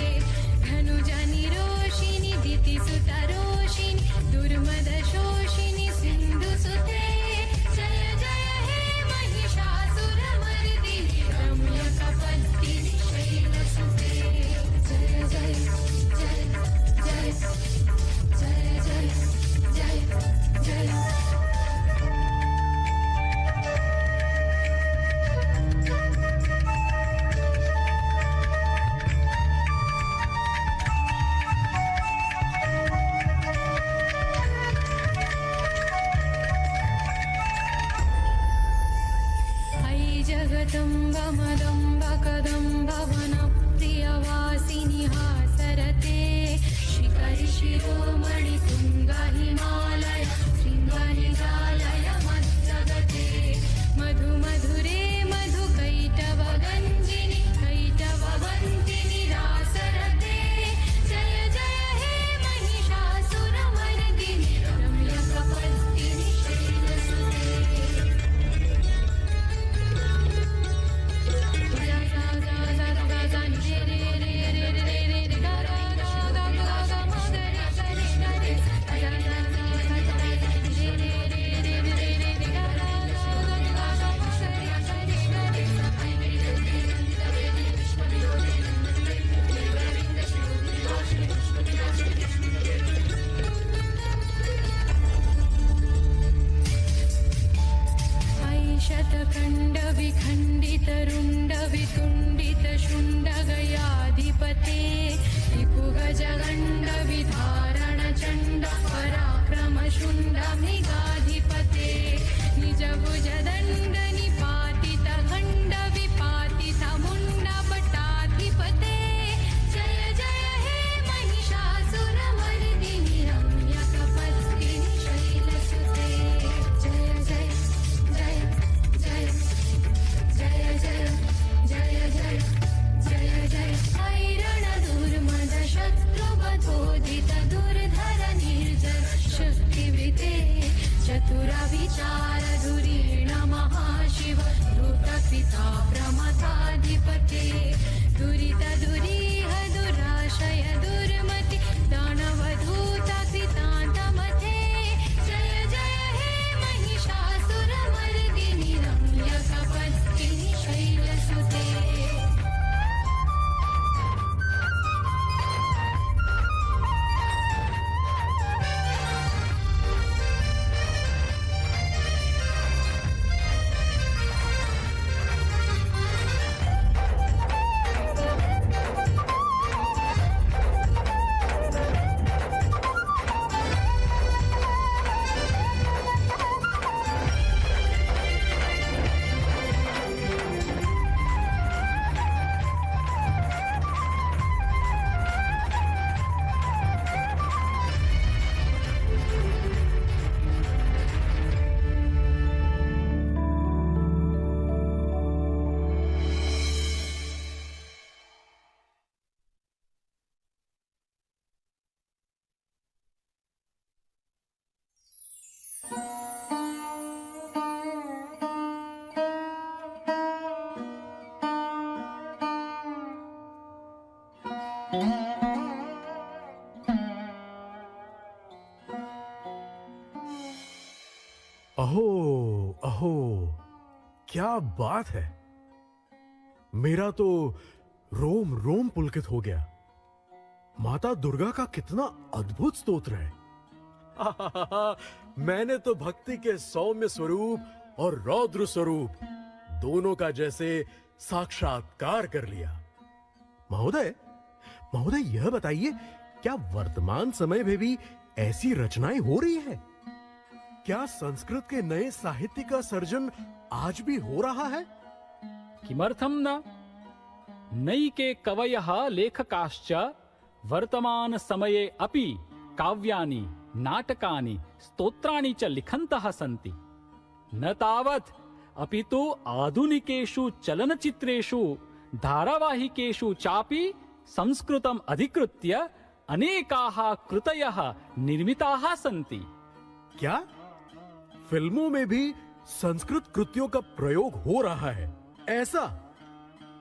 धनुजनिरोषिणि दितिसुतरोषिणि दुर्मदशोषिणि सिन्धुसुते जय जय हे महिषासुरमर्दिनि रम्यकपर्दिनि शैलसुते जय जय जय जय जय जय जय जय जगदम्ब मदम्ब कदम्ब वनप्रियवासिनि हासरते शिखरि शिरोमणि तुङ्ग हिमालय शृङ्गनिजालय मज्जगते मधु मधुरे मधु कैटवगञ्जिनि कैटववन्तिनि रासरते जय जय हे महिषासुरमर्दिनि रम्यकपर्दिनि शैलसुते शतखण्ड विखण्डित रुण्ड वितुण्डित शुण्ड गयाधिपते रिपुगजगण्ड विधारण चण्ड पराक्रम शुण्ड मृगाधिपते निज भुजदण्ड निपातित खण्ड विपातित मुण्ड भटाधिपते जय जय हे महिषासुरमर्दिनि रम्यकपर्दिनि शैलसुते जय जय जय जय जय जय जय जय जय जय ऐरण दुर्मद शत्रुवधोदित दुर्धर निर्जर शक्तिवृते चतुरविचार धुरीण महाशिव धृतपिता प्रमथाधिपते दुरित दुरीह दुराशय दुर्मति दानवधूत कृतान्तमथे जय जय हे महिषासुरमर्दिनि रम्यकपर्दिनि शैलसुते क्या बात है, मेरा तो रोम रोम पुलकित हो गया। माता दुर्गा का कितना अद्भुत स्तोत्र है। मैंने तो भक्ति के सौम्य स्वरूप और रौद्र स्वरूप दोनों का जैसे साक्षात्कार कर लिया। महोदय, महोदय यह बताइए, क्या वर्तमान समय में भी ऐसी रचनाएं हो रही है? क्या संस्कृत के नए साहित्य का सर्जन आज भी हो रहा है? किमर्थं न? नैके कवयः लेखकाश्च वर्तमान समये अपि काव्यानि, नाटकानि, स्तोत्राणि च लिखन्तः सन्ति। न तावत् अपितु आधुनिकेषु चलनचित्रेषु, धारावाहिकेषु चापि संस्कृतम् अधिकृत्य अनेकाः कृतयः निर्मिताः सन्ति। क्या फिल्मों में भी संस्कृत कृतियों का प्रयोग हो रहा है ऐसा?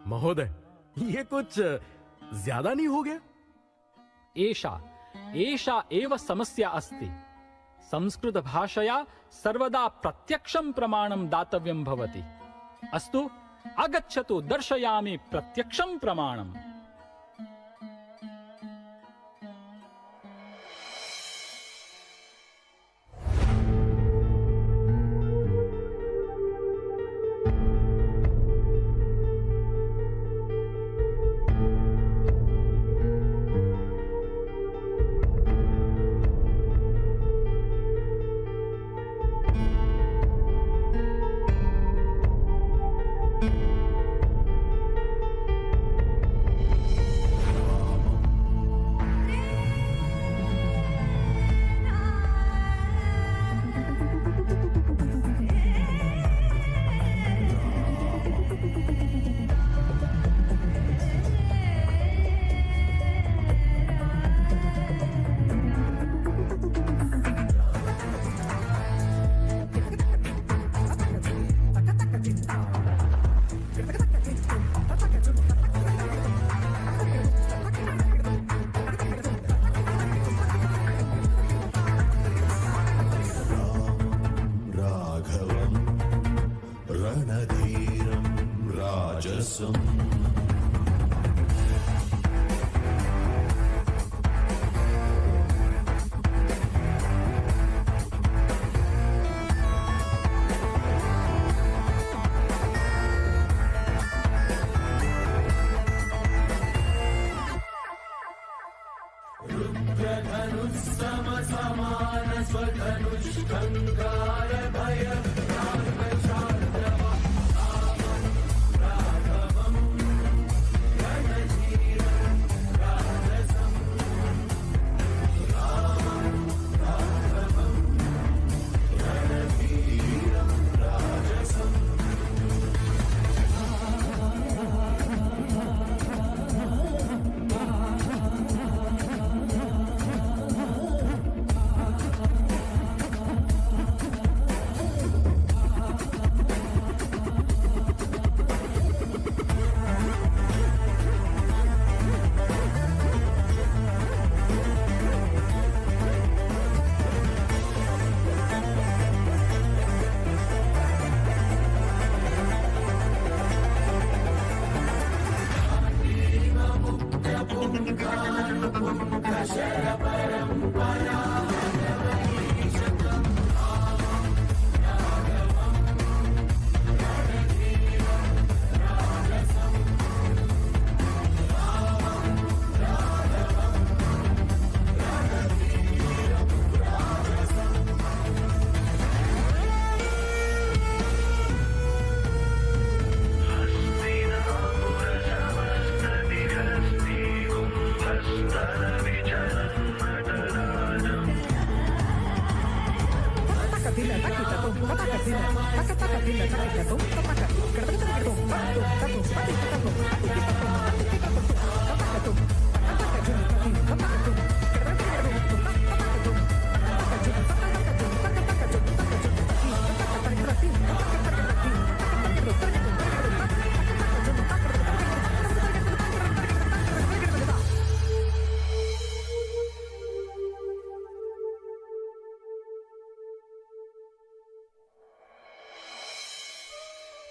महोदय, ये कुछ ज्यादा नहीं हो गया? एषा एव समस्या अस्ति। संस्कृत भाषया सर्वदा प्रत्यक्षं प्रमाणं दातव्यं भवति। अस्तु, आगच्छतु, दर्शयामि प्रत्यक्षं प्रमाणम्।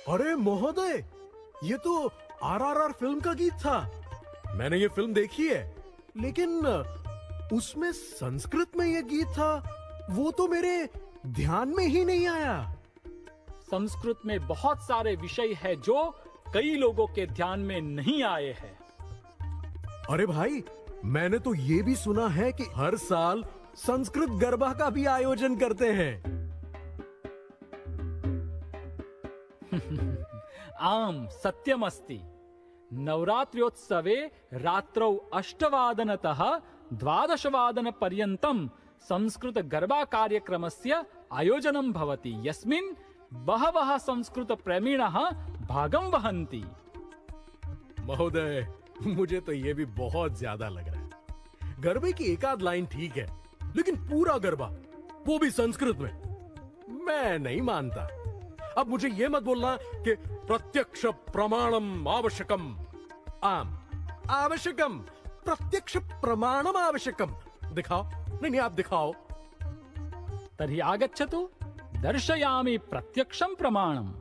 अरे महोदय, ये तो आरआरआर फिल्म का गीत था। मैंने ये फिल्म देखी है, लेकिन उसमें संस्कृत में ये गीत था, वो तो मेरे ध्यान में ही नहीं आया। संस्कृत में बहुत सारे विषय है जो कई लोगों के ध्यान में नहीं आए हैं। अरे भाई, मैंने तो ये भी सुना है कि हर साल संस्कृत गरबा का भी आयोजन करते हैं। आम सत्यमस्ति। नवरात्र्योत्सवे रात्रौ 8वादनतः 12वादन पर्यन्तं संस्कृत गरबा कार्यक्रमस्य आयोजनं भवति, यस्मिन् बहवः संस्कृत प्रेमिणः भागं वहन्ति। महोदय, मुझे तो ये भी बहुत ज्यादा लग रहा है। गरबे की एक आध लाइन ठीक है, लेकिन पूरा गरबा, वो भी संस्कृत में, मैं नहीं मानता। अब मुझे ये मत बोलना कि प्रत्यक्ष प्रमाणम आवश्यकम। आम आवश्यकम, प्रत्यक्ष प्रमाणम आवश्यकम। दिखाओ। नहीं, आप दिखाओ। तर्हि आगच्छतु, दर्शयामि प्रत्यक्षं प्रमाणम्।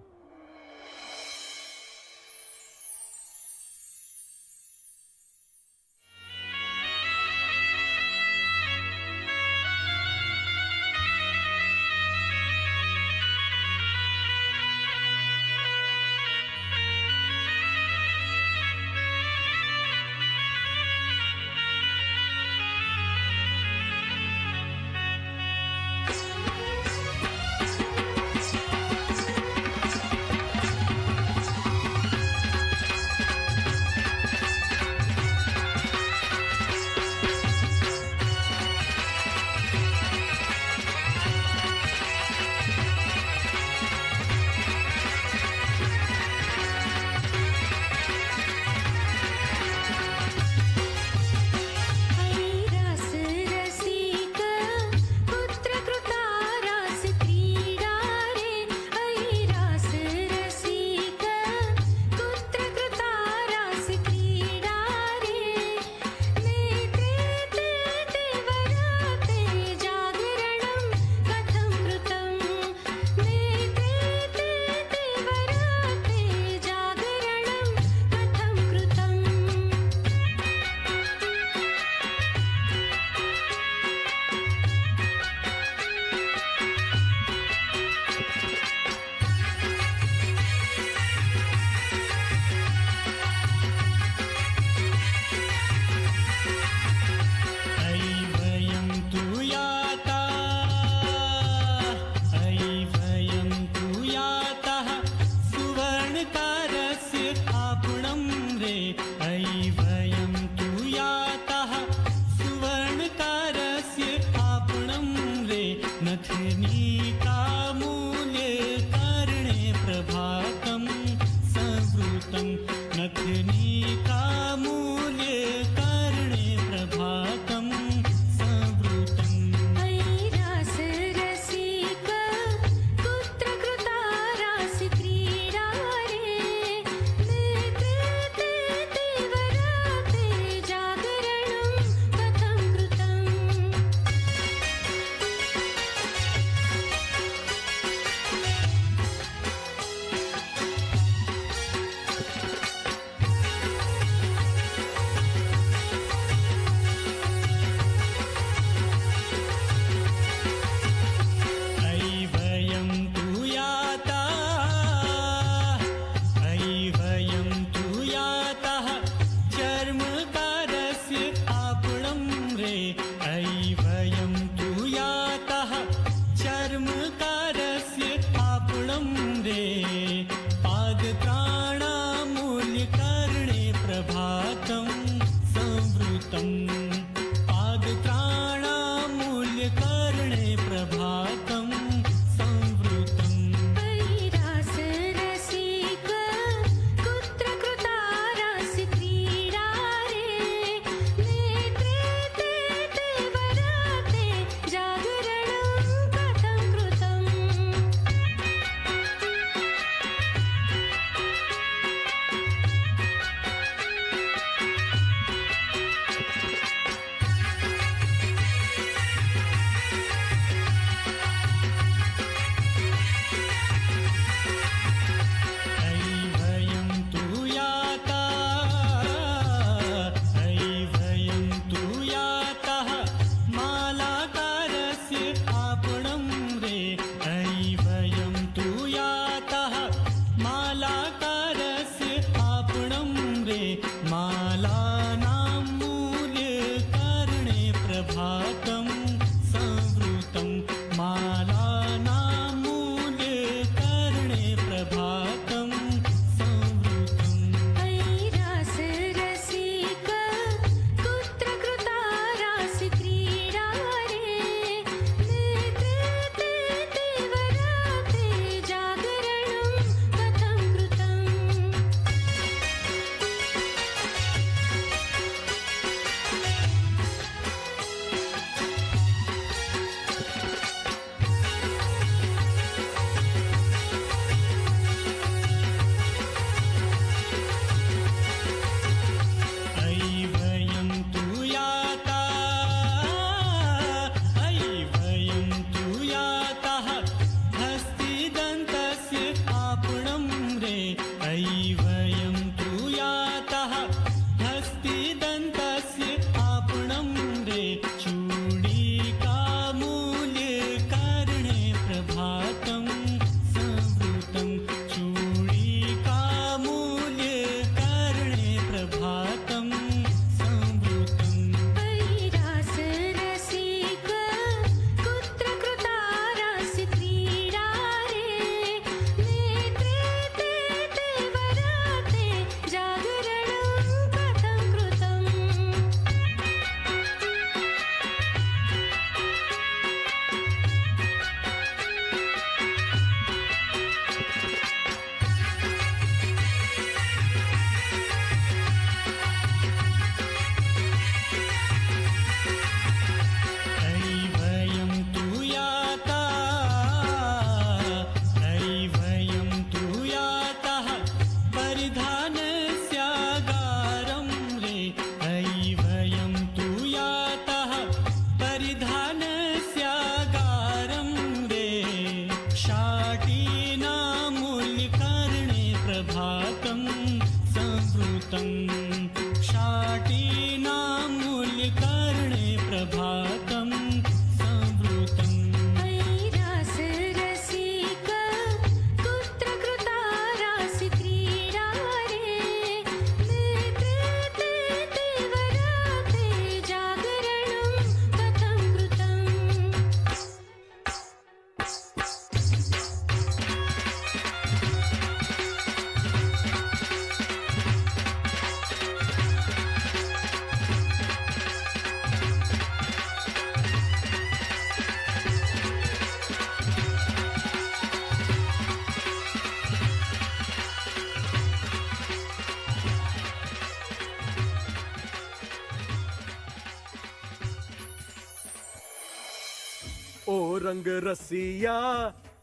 रंग रसिया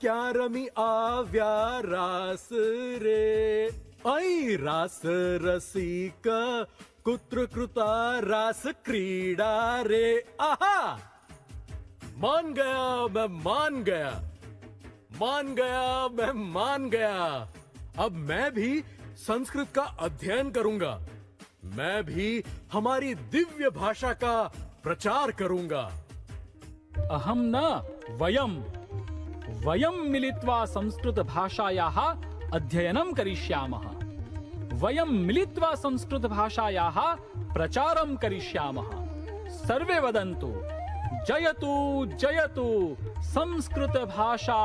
क्या रमी आव्या रास रे ऐ रास रसिक कुत्र कृता रास क्रीडा रे आहा मान गया मैं मान गया मान गया मैं मान गया। अब मैं भी संस्कृत का अध्ययन करूंगा, मैं भी हमारी दिव्य भाषा का प्रचार करूंगा। अहम न वयम वयम मिलित्वा संस्कृत भाषायाः अध्ययनं करिष्यामः। वयम मिलित्वा संस्कृत भाषायाः प्रचारं करिष्यामः। सर्वे वदन्तु जयतु जयतु संस्कृत भाषा,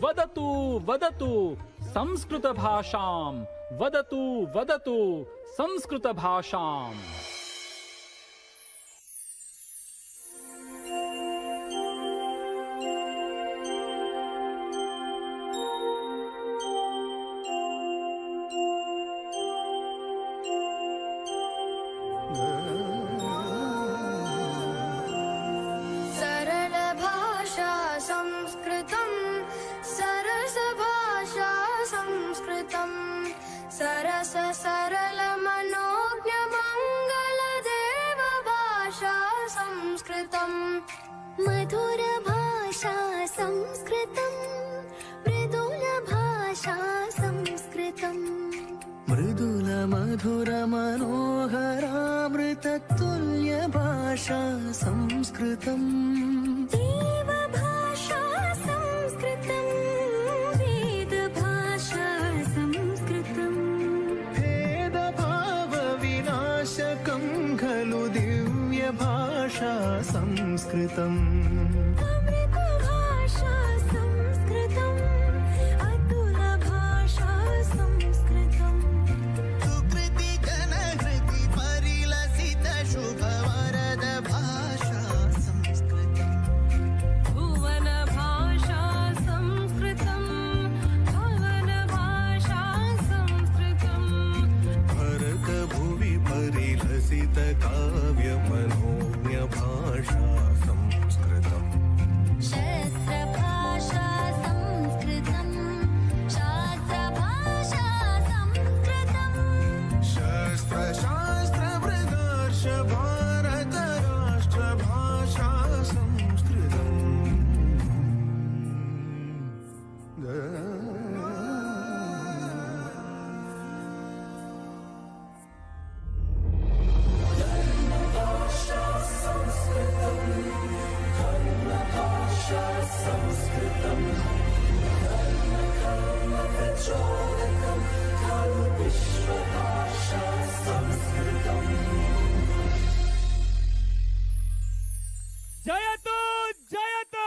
वदतु वदतु संस्कृत भाषां, वदतु वदतु संस्कृत भाषाम्। सरल भाषा संस्कृतं सरस भाषा संस्कृतं सरस सरल मनोज्ञ मंगल देव भाषा संस्कृतं मधुर भाषा संस्कृतं मृदुल भाषा संस्कृतं मृदुल मधुर मनोहरामृत तुल्य भाषा संस्कृतम् देव भाषा संस्कृतं वेद भाषा संस्कृतं भेद भाव विनाशकं खलु दिव्य भाषा संस्कृतम् अमृत भाषा संस्कृतं अतुल भाषा संस्कृतं सुकृति जनहृति परिलसित शुभ वरद भाषा संस्कृतम् भुवन भाषा संस्कृतं भवन भाषा संस्कृतं भरत भुवि परिलसित काव्य मनोज्ञ भाषा संस्कृतम् शस्त्र भाषा संस्कृतं शास्त्र भाषा संस्कृतं शस्त्र शास्त्र प्रदर्श भारत राष्ट्र भाषा जयतु जयतु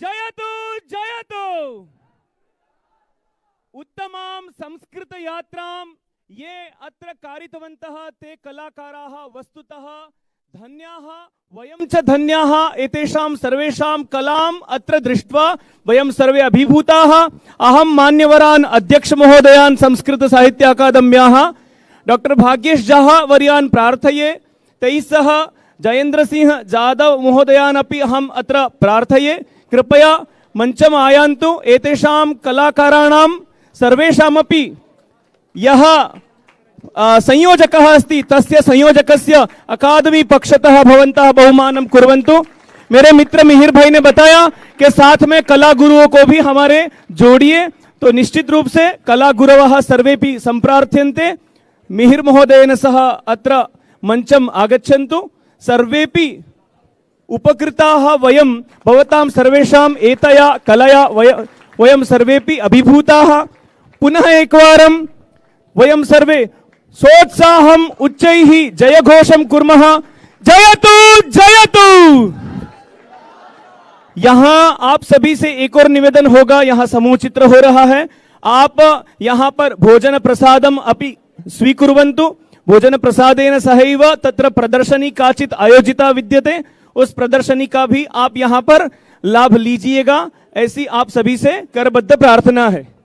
जयतु जयतु उत्तमां संस्कृत यात्रां ये अत्र कारितवन्तः ते कलाकाराः वस्तुतः धन्याः वयं च धन्याः एतेषां सर्वेषां कलाम् अत्र दृष्ट्वा वयं सर्वे अभिभूताः। अहं मान्यवरान् अध्यक्ष महोदयान् संस्कृत साहित्य अकादम्याः डॉक्टर भाग्येश जाह वर्यान् प्रार्थये। तैः सह जयेन्द्र सिंह जादव महोदयान् अपि अहम् अत्र प्रार्थये कृपया मञ्चम् आयान्तु। एतेषां कलाकाराणां सर्वेषामपि यः संयोजकः अस्ति तस्य संयोजकस्य अकादमी पक्षतः भवन्तः बहुमानं कुर्वन्तु। मेरे मित्र मिहिर भाई ने बताया कि साथ में कला गुरुओं को भी हमारे जोड़िए, तो निश्चित रूप से कला गुरवः सर्वेपि सम्प्रार्थ्यन्ते। मिहिर महोदयेन सह अत्र मञ्चम् आगच्छन्तु। सर्वेपि उपकृताः वयं भवतां सर्वेषाम् एतया कलया वयं सर्वेपि अभिभूताः। पुनः एकवारं वयं सर्वे सोत्साहम् उच्चैः जयघोषं कुर्मः। जयतु जयतु। यहाँ आप सभी से एक और निवेदन होगा, यहाँ समूह चित्र हो रहा है, आप यहाँ पर भोजन प्रसादम अपि स्वीकुर्वन्तु। भोजन प्रसादेन सहैव तत्र प्रदर्शनी काचित् आयोजिता विद्यते, उस प्रदर्शनी का भी आप यहाँ पर लाभ लीजिएगा, ऐसी आप सभी से करबद्ध प्रार्थना है।